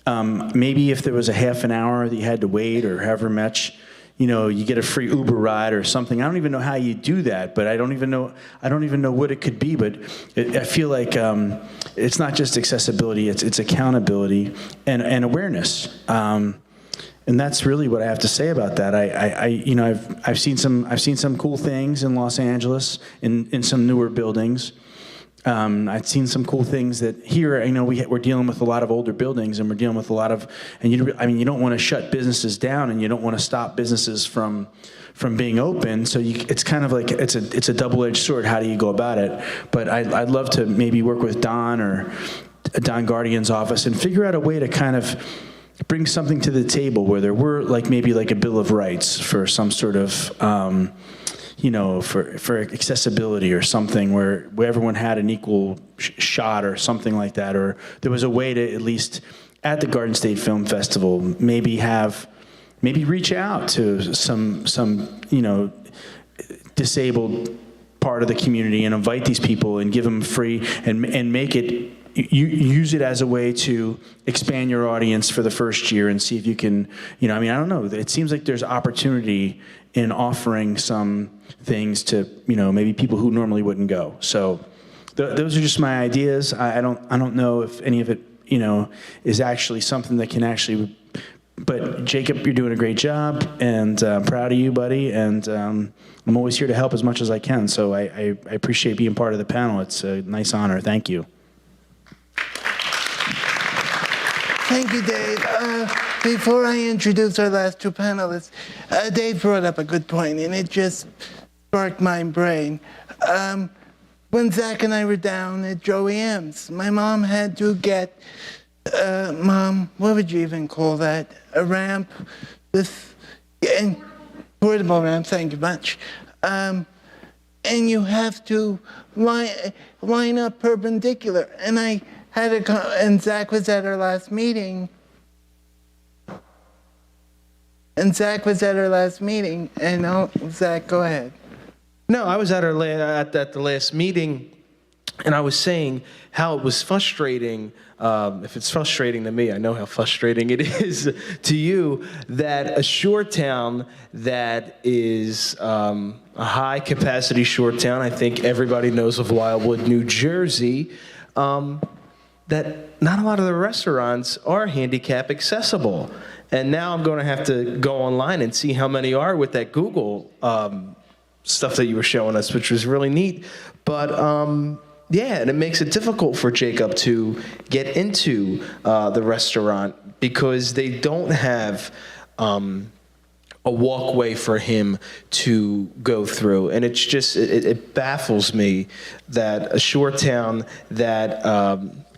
Maybe if there was a half an hour that you had to wait, or however much, you get a free Uber ride or something. I don't even know how you do that, but I don't even know what it could be. But I feel like it's not just accessibility; it's accountability and awareness. And that's really what I have to say about that. I've seen some cool things in Los Angeles in some newer buildings. I've seen some cool things that here, we're dealing with a lot of older buildings, and we're dealing with a lot of, and you don't want to shut businesses down, and you don't want to stop businesses from being open. So it's kind of like, it's a double-edged sword. How do you go about it? But I'd love to maybe work with Don or Don Guardian's office and figure out a way to kind of bring something to the table where there were maybe a Bill of Rights for some sort of, for accessibility or something where everyone had an equal shot or something like that. Or there was a way to, at least at the Garden State Film Festival, maybe reach out to some disabled part of the community and invite these people and give them free and make it, use it as a way to expand your audience for the first year and see if you can, I don't know. It seems like there's opportunity in offering some things to, maybe people who normally wouldn't go. So those are just my ideas. I don't know if any of it, is actually something that can actually. But Jacob, you're doing a great job, and I'm proud of you, buddy. And I'm always here to help as much as I can. So I appreciate being part of the panel. It's a nice honor. Thank you. Thank you, Dave. Before I introduce our last two panelists, Dave brought up a good point, and it just sparked my brain. When Zach and I were down at Joey M's, my mom had to get, Mom, what would you even call that? A ramp with, and portable ramp, thank you much. And you have to line up perpendicular. And I had and Zach was at our last meeting. And Zach, Zach, go ahead. No, I was at the last meeting, and I was saying how it was frustrating. If it's frustrating to me, I know how frustrating it is to you, that a shore town that is a high-capacity shore town, I think everybody knows of Wildwood, New Jersey, that not a lot of the restaurants are handicap accessible. And now I'm going to have to go online and see how many are with that Google stuff that you were showing us, which was really neat. But yeah, and it makes it difficult for Jacob to get into the restaurant because they don't have a walkway for him to go through. And it's just, it baffles me that a shore town that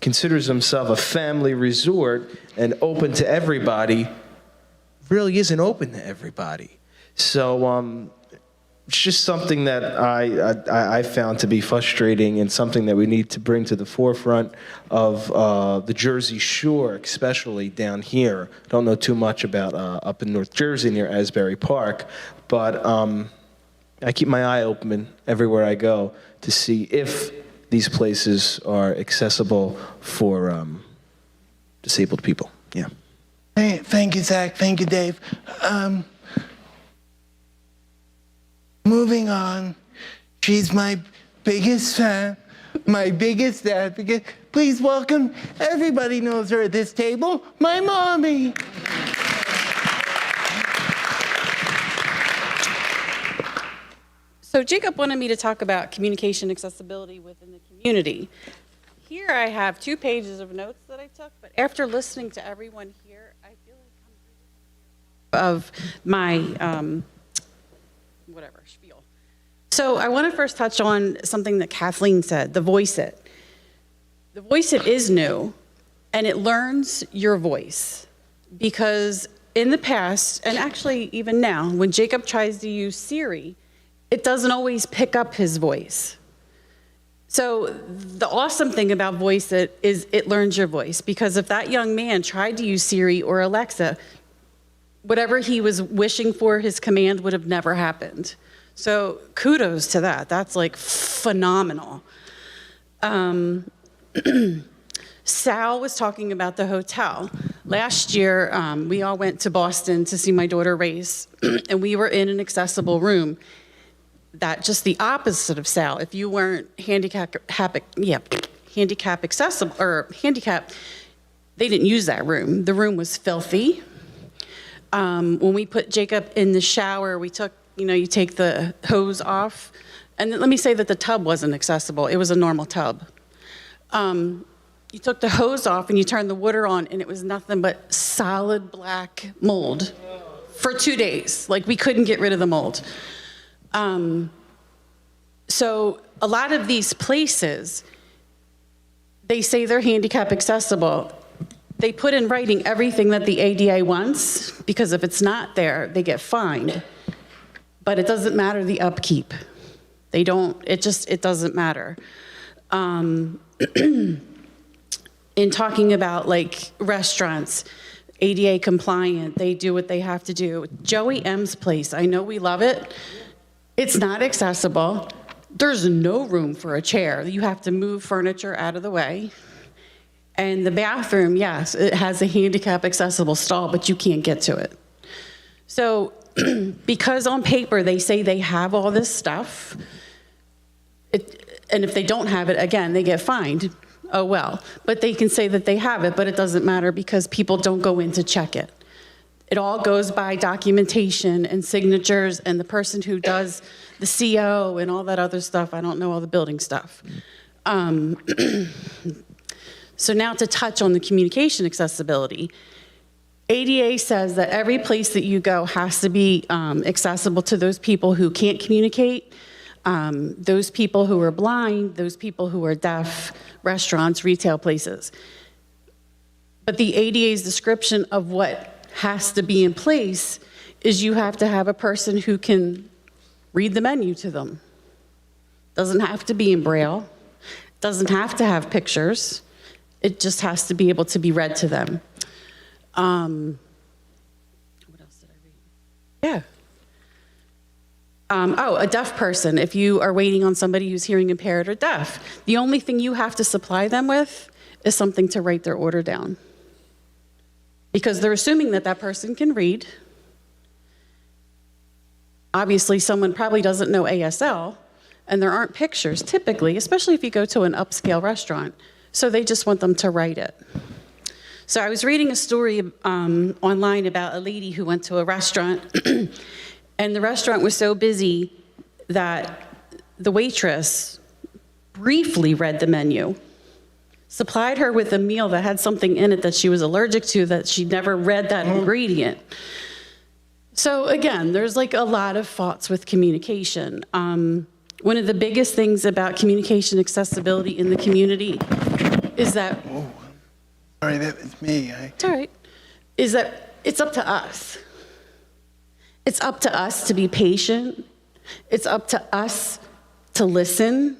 considers himself a family resort and open to everybody really isn't open to everybody. So it's just something that I found to be frustrating and something that we need to bring to the forefront of the Jersey Shore, especially down here. Don't know too much about up in North Jersey near Asbury Park, but I keep my eye open everywhere I go to see if these places are accessible for disabled people. Yeah. Hey, thank you, Zach. Thank you, Dave. Moving on, she's my biggest fan, my biggest advocate. Please welcome, everybody knows her at this table, my mommy. So Jacob wanted me to talk about communication accessibility within the community. Here I have 2 pages of notes that I took, but after listening to everyone here, I feel like I'm of my spiel. So I want to first touch on something that Kathleen said, the Voice It. The Voice It is new, and it learns your voice. Because in the past, and actually even now, when Jacob tries to use Siri, it doesn't always pick up his voice. So the awesome thing about Voice It is it learns your voice. Because if that young man tried to use Siri or Alexa, whatever he was wishing for, his command would have never happened. So kudos to that. That's like phenomenal. Sal was talking about the hotel. Last year, we all went to Boston to see my daughter race, and we were in an accessible room. That just the opposite of Sal. If you weren't handicap accessible or handicapped, they didn't use that room. The room was filthy. When we put Jacob in the shower, we took, you take the hose off. And let me say that the tub wasn't accessible. It was a normal tub. You took the hose off and you turned the water on, and it was nothing but solid black mold for 2 days. Like, we couldn't get rid of the mold. So a lot of these places, they say they're handicap accessible. They put in writing everything that the ADA wants, because if it's not there, they get fined. But it doesn't matter the upkeep. It doesn't matter. In talking about like restaurants, ADA compliant, they do what they have to do. Joey M's place, I know we love it. It's not accessible. There's no room for a chair. You have to move furniture out of the way. And the bathroom, yes, it has a handicap accessible stall, but you can't get to it. So because on paper they say they have all this stuff, And if they don't have it, again, they get fined. Oh, well. But they can say that they have it, but it doesn't matter because people don't go in to check it. It all goes by documentation and signatures and the person who does the CO and all that other stuff. I don't know all the building stuff. So now to touch on the communication accessibility. ADA says that every place that you go has to be accessible to those people who can't communicate, those people who are blind, those people who are deaf, restaurants, retail places. But the ADA's description of what has to be in place is you have to have a person who can read the menu to them. Doesn't have to be in Braille, doesn't have to have pictures. It just has to be able to be read to them. What else did I read? Yeah. A deaf person. If you are waiting on somebody who's hearing impaired or deaf, the only thing you have to supply them with is something to write their order down. Because they're assuming that that person can read. Obviously, someone probably doesn't know ASL, and there aren't pictures typically, especially if you go to an upscale restaurant. So they just want them to write it. So I was reading a story online about a lady who went to a restaurant, and the restaurant was so busy that the waitress briefly read the menu, supplied her with a meal that had something in it that she was allergic to, that she'd never read that ingredient. So again, there's like a lot of faults with communication. One of the biggest things about communication accessibility in the community is that, Whoa. Sorry, that was me. It's all right, is that it's up to us. It's up to us to be patient. It's up to us to listen.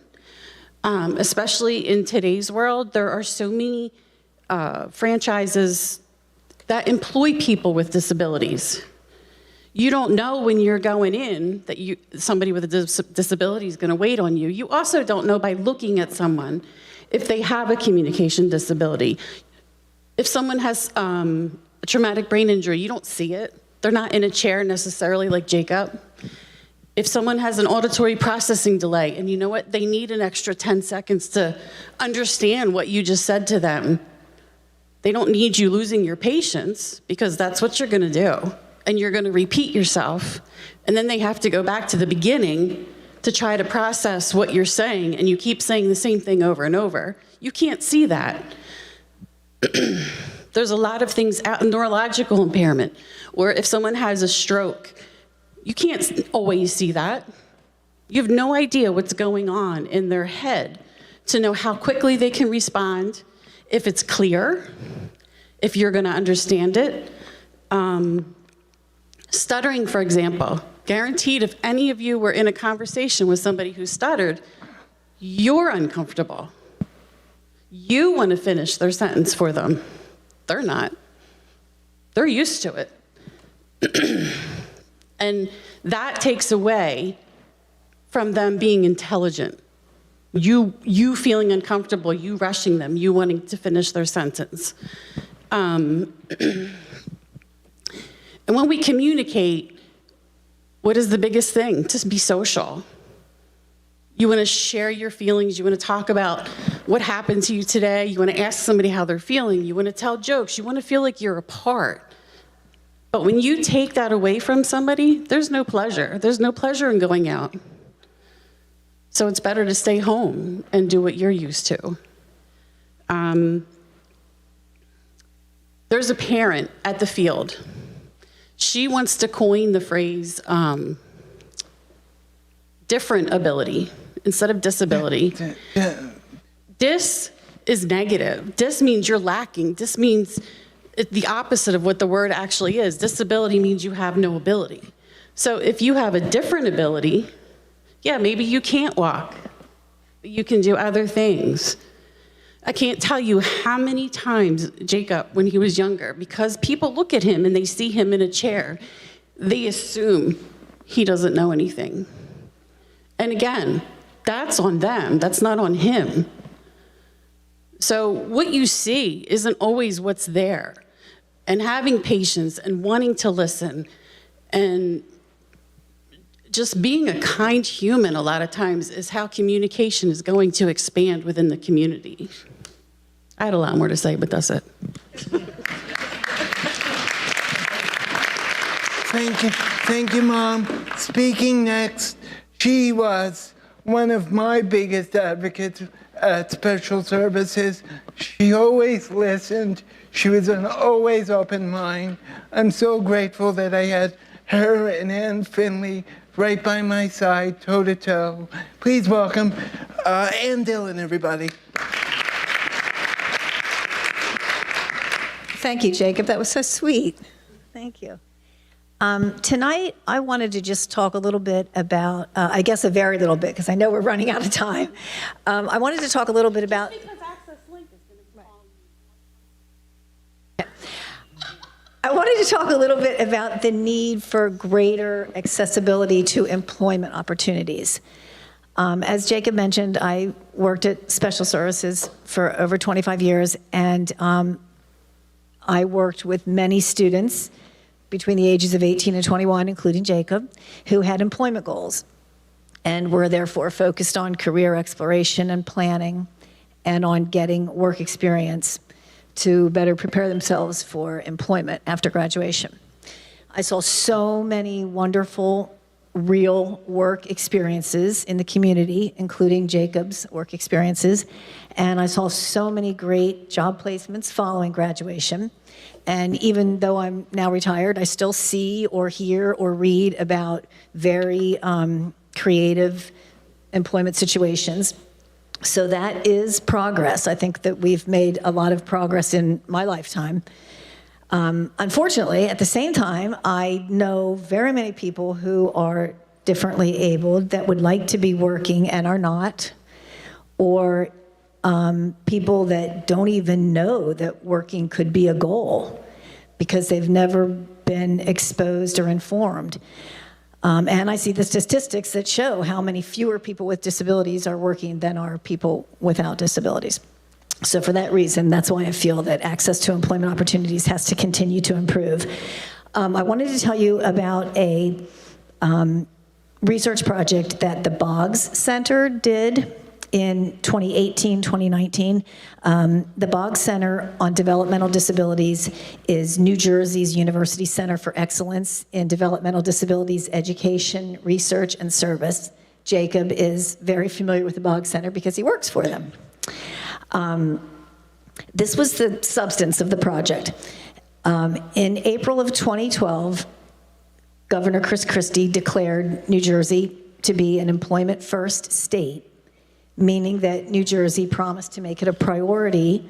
Especially in today's world, there are so many franchises that employ people with disabilities. You don't know when you're going in that somebody with a disability is going to wait on you. You also don't know by looking at someone if they have a communication disability. If someone has a traumatic brain injury, you don't see it. They're not in a chair necessarily like Jacob. If someone has an auditory processing delay, and you know what, they need an extra 10 seconds to understand what you just said to them. They don't need you losing your patience, because that's what you're gonna do. And you're gonna repeat yourself, and then they have to go back to the beginning to try to process what you're saying, and you keep saying the same thing over and over. You can't see that. There's a lot of things, neurological impairment, or if someone has a stroke, you can't always see that. You have no idea what's going on in their head to know how quickly they can respond, if it's clear, if you're gonna understand it. Stuttering, for example, guaranteed if any of you were in a conversation with somebody who stuttered, you're uncomfortable. You wanna finish their sentence for them. They're not. They're used to it. And that takes away from them being intelligent. You feeling uncomfortable, you rushing them, you wanting to finish their sentence. And when we communicate, what is the biggest thing? Just be social. You want to share your feelings. You want to talk about what happened to you today. You want to ask somebody how they're feeling. You want to tell jokes. You want to feel like you're a part. But when you take that away from somebody, there's no pleasure. There's no pleasure in going out. So it's better to stay home and do what you're used to. There's a parent at the field. She wants to coin the phrase different ability instead of disability. Dis is negative. Dis means you're lacking. Dis means the opposite of what the word actually is. Disability means you have no ability. So if you have a different ability, yeah, maybe you can't walk, but you can do other things. I can't tell you how many times Jacob, when he was younger, because people look at him and they see him in a chair, they assume he doesn't know anything. And again, that's on them, that's not on him. So what you see isn't always what's there. And having patience and wanting to listen and just being a kind human a lot of times is how communication is going to expand within the community. I had a lot more to say, but that's it. Thank you, Mom. Speaking next, she was one of my biggest advocates at Special Services. She always listened. She was an always open mind. I'm so grateful that I had her and Ann Finley right by my side, toe to toe. Please welcome Ann Dillon, everybody. Thank you, Jacob. That was so sweet. Thank you. Tonight, I wanted to just talk a little bit about, I guess a very little bit, because I know we're running out of time. I wanted to talk a little bit about... I wanted to talk a little bit about the need for greater accessibility to employment opportunities. As Jacob mentioned, I worked at Special Services for over 25 years, and I worked with many students between the ages of 18 and 21, including Jacob, who had employment goals and were therefore focused on career exploration and planning and on getting work experience to better prepare themselves for employment after graduation. I saw so many wonderful real work experiences in the community, including Jacob's work experiences, and I saw so many great job placements following graduation. And even though I'm now retired, I still see or hear or read about very creative employment situations. So that is progress. I think that we've made a lot of progress in my lifetime. Unfortunately, at the same time, I know very many people who are differently abled that would like to be working and are not, or people that don't even know that working could be a goal because they've never been exposed or informed. And I see the statistics that show how many fewer people with disabilities are working than are people without disabilities. So for that reason, that's why I feel that access to employment opportunities has to continue to improve. I wanted to tell you about a research project that the Boggs Center did in 2018, 2019. The Boggs Center on Developmental Disabilities is New Jersey's University Center for Excellence in Developmental Disabilities Education, Research, and Service. Jacob is very familiar with the Boggs Center because he works for them. This was the substance of the project. In April of 2012, Governor Chris Christie declared New Jersey to be an employment-first state, meaning that New Jersey promised to make it a priority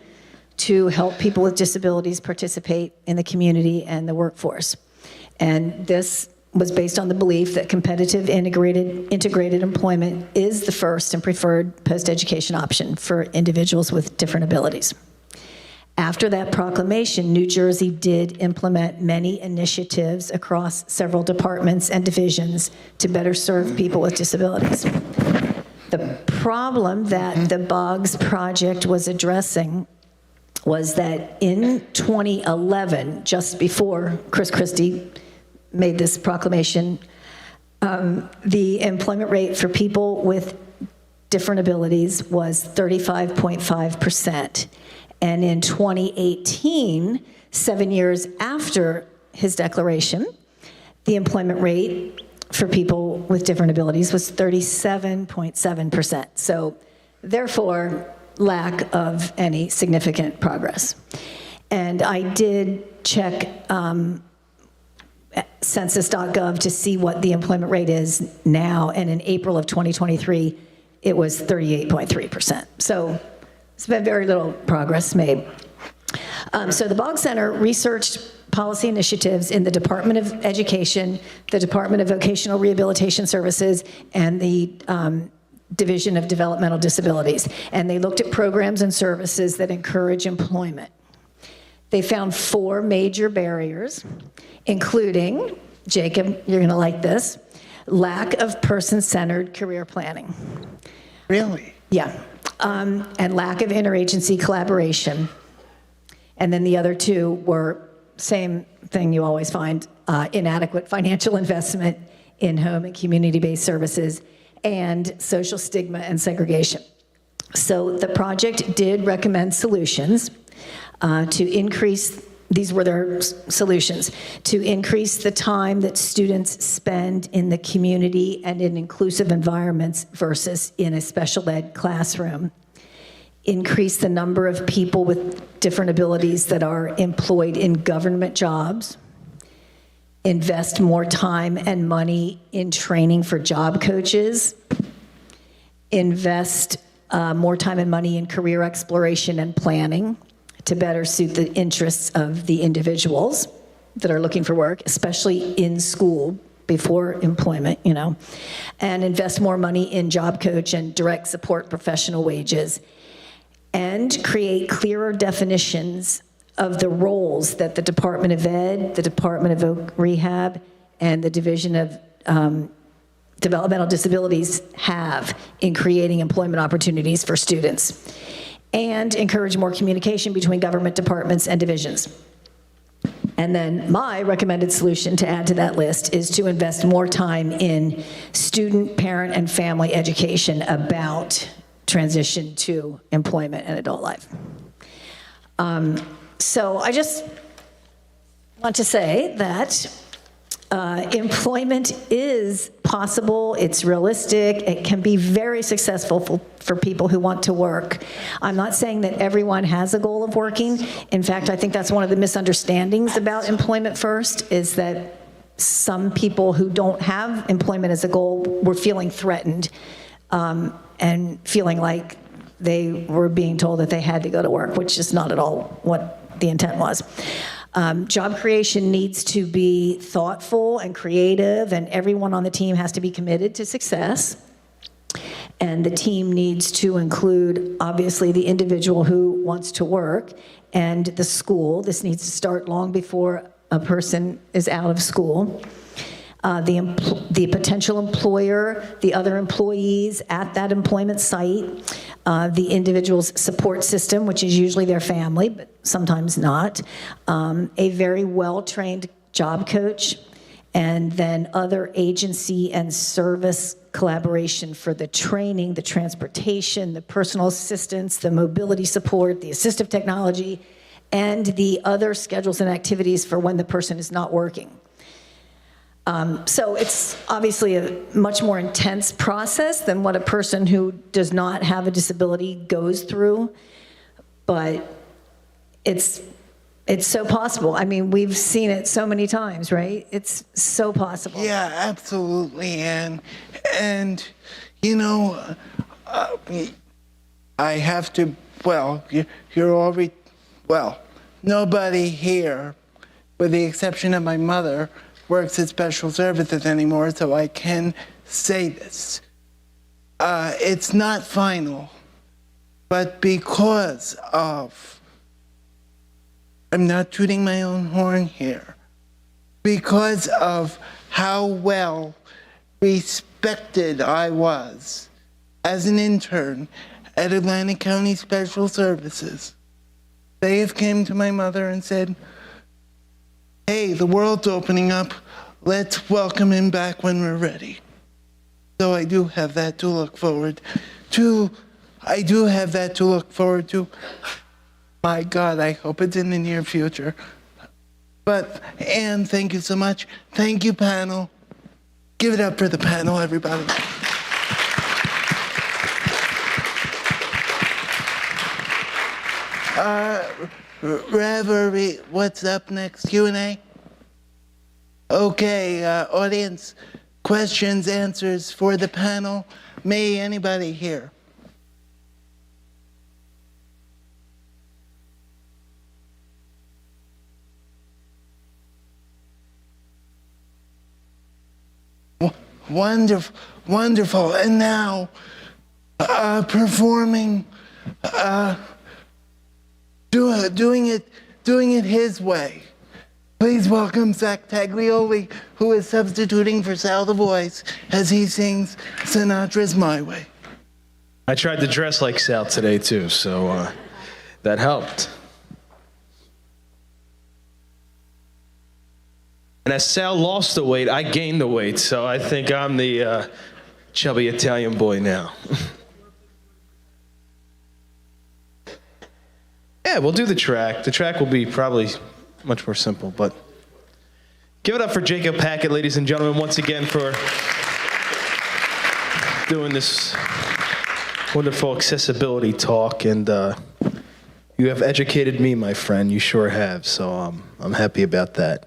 to help people with disabilities participate in the community and the workforce. And this was based on the belief that competitive integrated employment is the first and preferred post-education option for individuals with different abilities. After that proclamation, New Jersey did implement many initiatives across several departments and divisions to better serve people with disabilities. The problem that the Boggs project was addressing was that in 2011, just before Chris Christie made this proclamation, the employment rate for people with different abilities was 35.5%. And in 2018, 7 years after his declaration, the employment rate for people with different abilities was 37.7%. So therefore, lack of any significant progress. And I did check census.gov to see what the employment rate is now, and in April of 2023, it was 38.3%. So it's been very little progress made. So the Boggs Center researched policy initiatives in the Department of Education, the Department of Vocational Rehabilitation Services, and the Division of Developmental Disabilities. And they looked at programs and services that encourage employment. They found 4 major barriers, including, Jacob, you're gonna like this, lack of person-centered career planning. Really? Yeah. And lack of interagency collaboration. And then the other 2 were same thing you always find, inadequate financial investment in-home and community-based services, and social stigma and segregation. So the project did recommend solutions to increase, these were their solutions, to increase the time that students spend in the community and in inclusive environments versus in a special ed classroom. Increase the number of people with different abilities that are employed in government jobs. Invest more time and money in training for job coaches. Invest more time and money in career exploration and planning to better suit the interests of the individuals that are looking for work, especially in school before employment, and invest more money in job coach and direct support professional wages, and create clearer definitions of the roles that the Department of Ed, the Department of Rehab, and the Division of Developmental Disabilities have in creating employment opportunities for students, and encourage more communication between government departments and divisions. And then my recommended solution to add to that list is to invest more time in student, parent, and family education about transition to employment and adult life. So I just want to say that employment is possible, it's realistic, it can be very successful for people who want to work. I'm not saying that everyone has a goal of working. In fact, I think that's one of the misunderstandings about Employment First, is that some people who don't have employment as a goal were feeling threatened and feeling like they were being told that they had to go to work, which is not at all what the intent was. Job creation needs to be thoughtful and creative, and everyone on the team has to be committed to success. And the team needs to include, obviously, the individual who wants to work and the school. This needs to start long before a person is out of school. The potential employer, the other employees at that employment site, the individual's support system, which is usually their family, but sometimes not, a very well-trained job coach, and then other agency and service collaboration for the training, the transportation, the personal assistance, the mobility support, the assistive technology, and the other schedules and activities for when the person is not working. So it's obviously a much more intense process than what a person who does not have a disability goes through, but it's so possible. I mean, we've seen it so many times, right? It's so possible. Yeah, absolutely. And I have to, you're already, nobody here, with the exception of my mother, works at special services anymore, so I can say this. It's not final, but because of, I'm not tooting my own horn here, because of how well respected I was as an intern at Atlantic County Special Services, they have came to my mother and said, hey, the world's opening up. Let's welcome him back when we're ready. So I do have that to look forward to. My God, I hope it's in the near future. But, Anne, thank you so much. Thank you, panel. Give it up for the panel, everybody. Reverie, what's up next? Q&A? Okay, audience, questions, answers for the panel. May anybody here? Wonderful, wonderful. And now, performing, doing it his way. Please welcome Zach Taglioli, who is substituting for Sal the Voice as he sings Sinatra's My Way. I tried to dress like Sal today too, so that helped. And as Sal lost the weight, I gained the weight. So I think I'm the chubby Italian boy now. Yeah, we'll do the track. The track will be probably much more simple, but give it up for Jacob Hackett, ladies and gentlemen, once again for doing this wonderful accessibility talk. And you have educated me, my friend. You sure have. So I'm happy about that.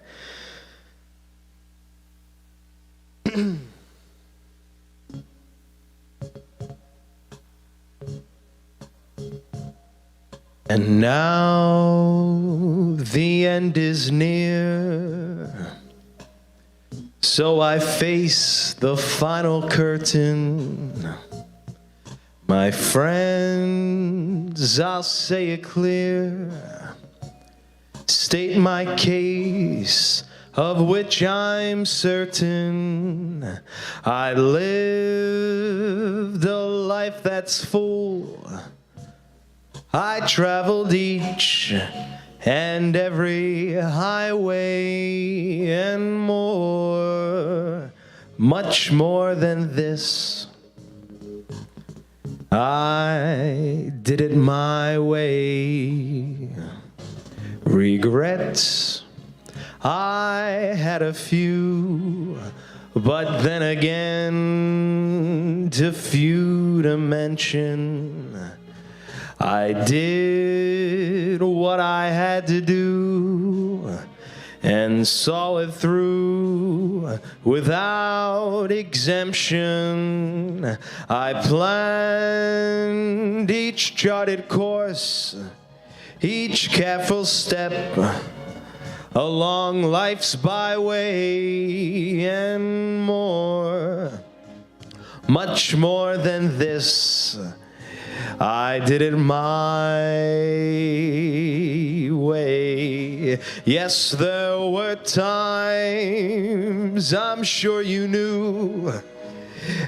And now the end is near, so I face the final curtain. My friends, I'll say it clear, state my case, of which I'm certain. I lived a life that's full. I traveled each and every highway and more, much more than this. I did it my way. Regrets, I had a few, but then again, too few to mention. I did what I had to do and saw it through without exemption. I planned each charted course, each careful step along life's byway and more, much more than this. I did it my way. Yes, there were times, I'm sure you knew,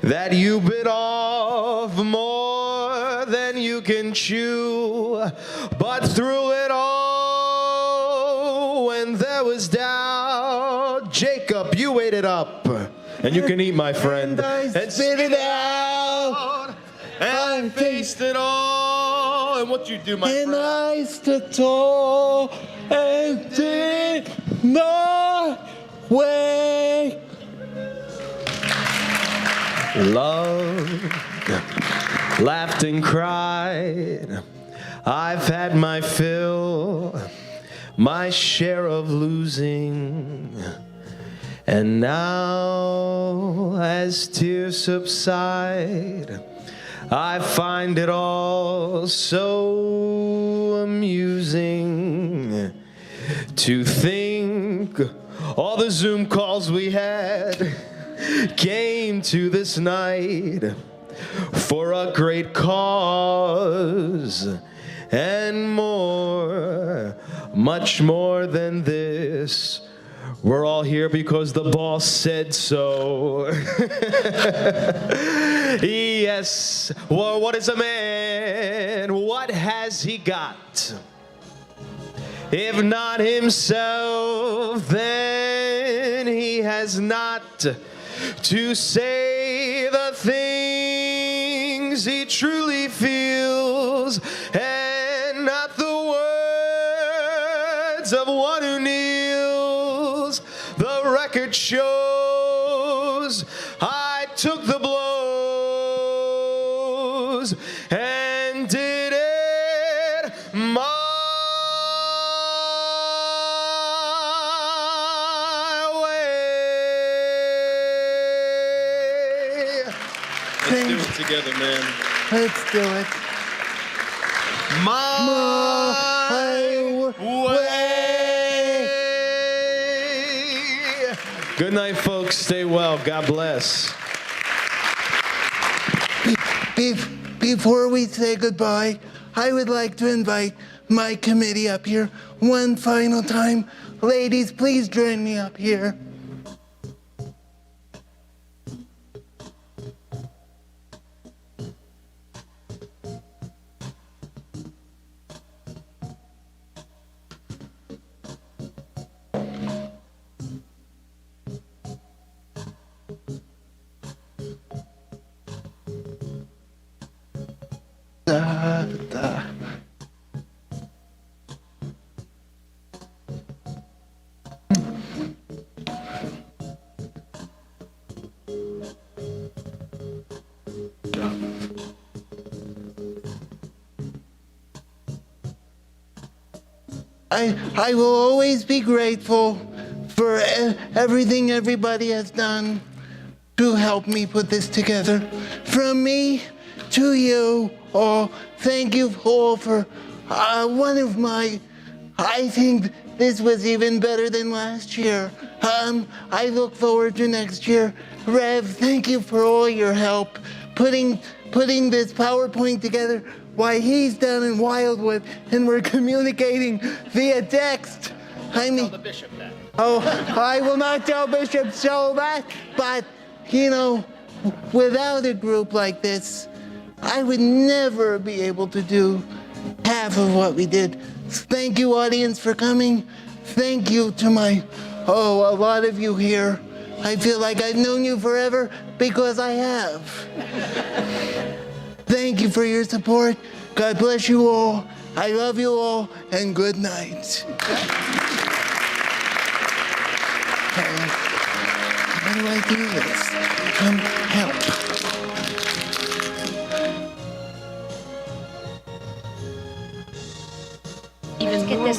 that you bit off more than you can chew. But through it all, when there was doubt, Jacob, you ate it up. And you can eat, my friend. And spit it out. And I faced it all. And what you do, my friend? And I stood tall and did my way. Loved, laughed and cried. I've had my fill, my share of losing. And now, as tears subside, I find it all so amusing to think all the Zoom calls we had came to this night for a great cause and more, much more than this. We're all here because the boss said so. Yes. Well, what is a man? What has he got? If not himself, then he has not to say the things he truly feels, and not the words of one who kneels. The record shows I took the blows and did it my way. Let's do it together, man. Let's do it. My way. Good night, folks. Stay well. God bless. Before we say goodbye, I would like to invite my committee up here one final time. Ladies, please join me up here. I will always be grateful for everything everybody has done to help me put this together. From me to you all, thank you all for I think this was even better than last year. I look forward to next year. Rev, thank you for all your help putting this PowerPoint together while he's down in Wildwood and we're communicating via text. I mean, Tell the bishop that. oh, I will not tell Bishop so that, but, you know, without a group like this, I would never be able to do half of what we did. Thank you, audience, for coming. Thank you to a lot of you here. I feel like I've known you forever because I have. Thank you for your support. God bless you all. I love you all, and good night. How do I do this? Help. Let's get this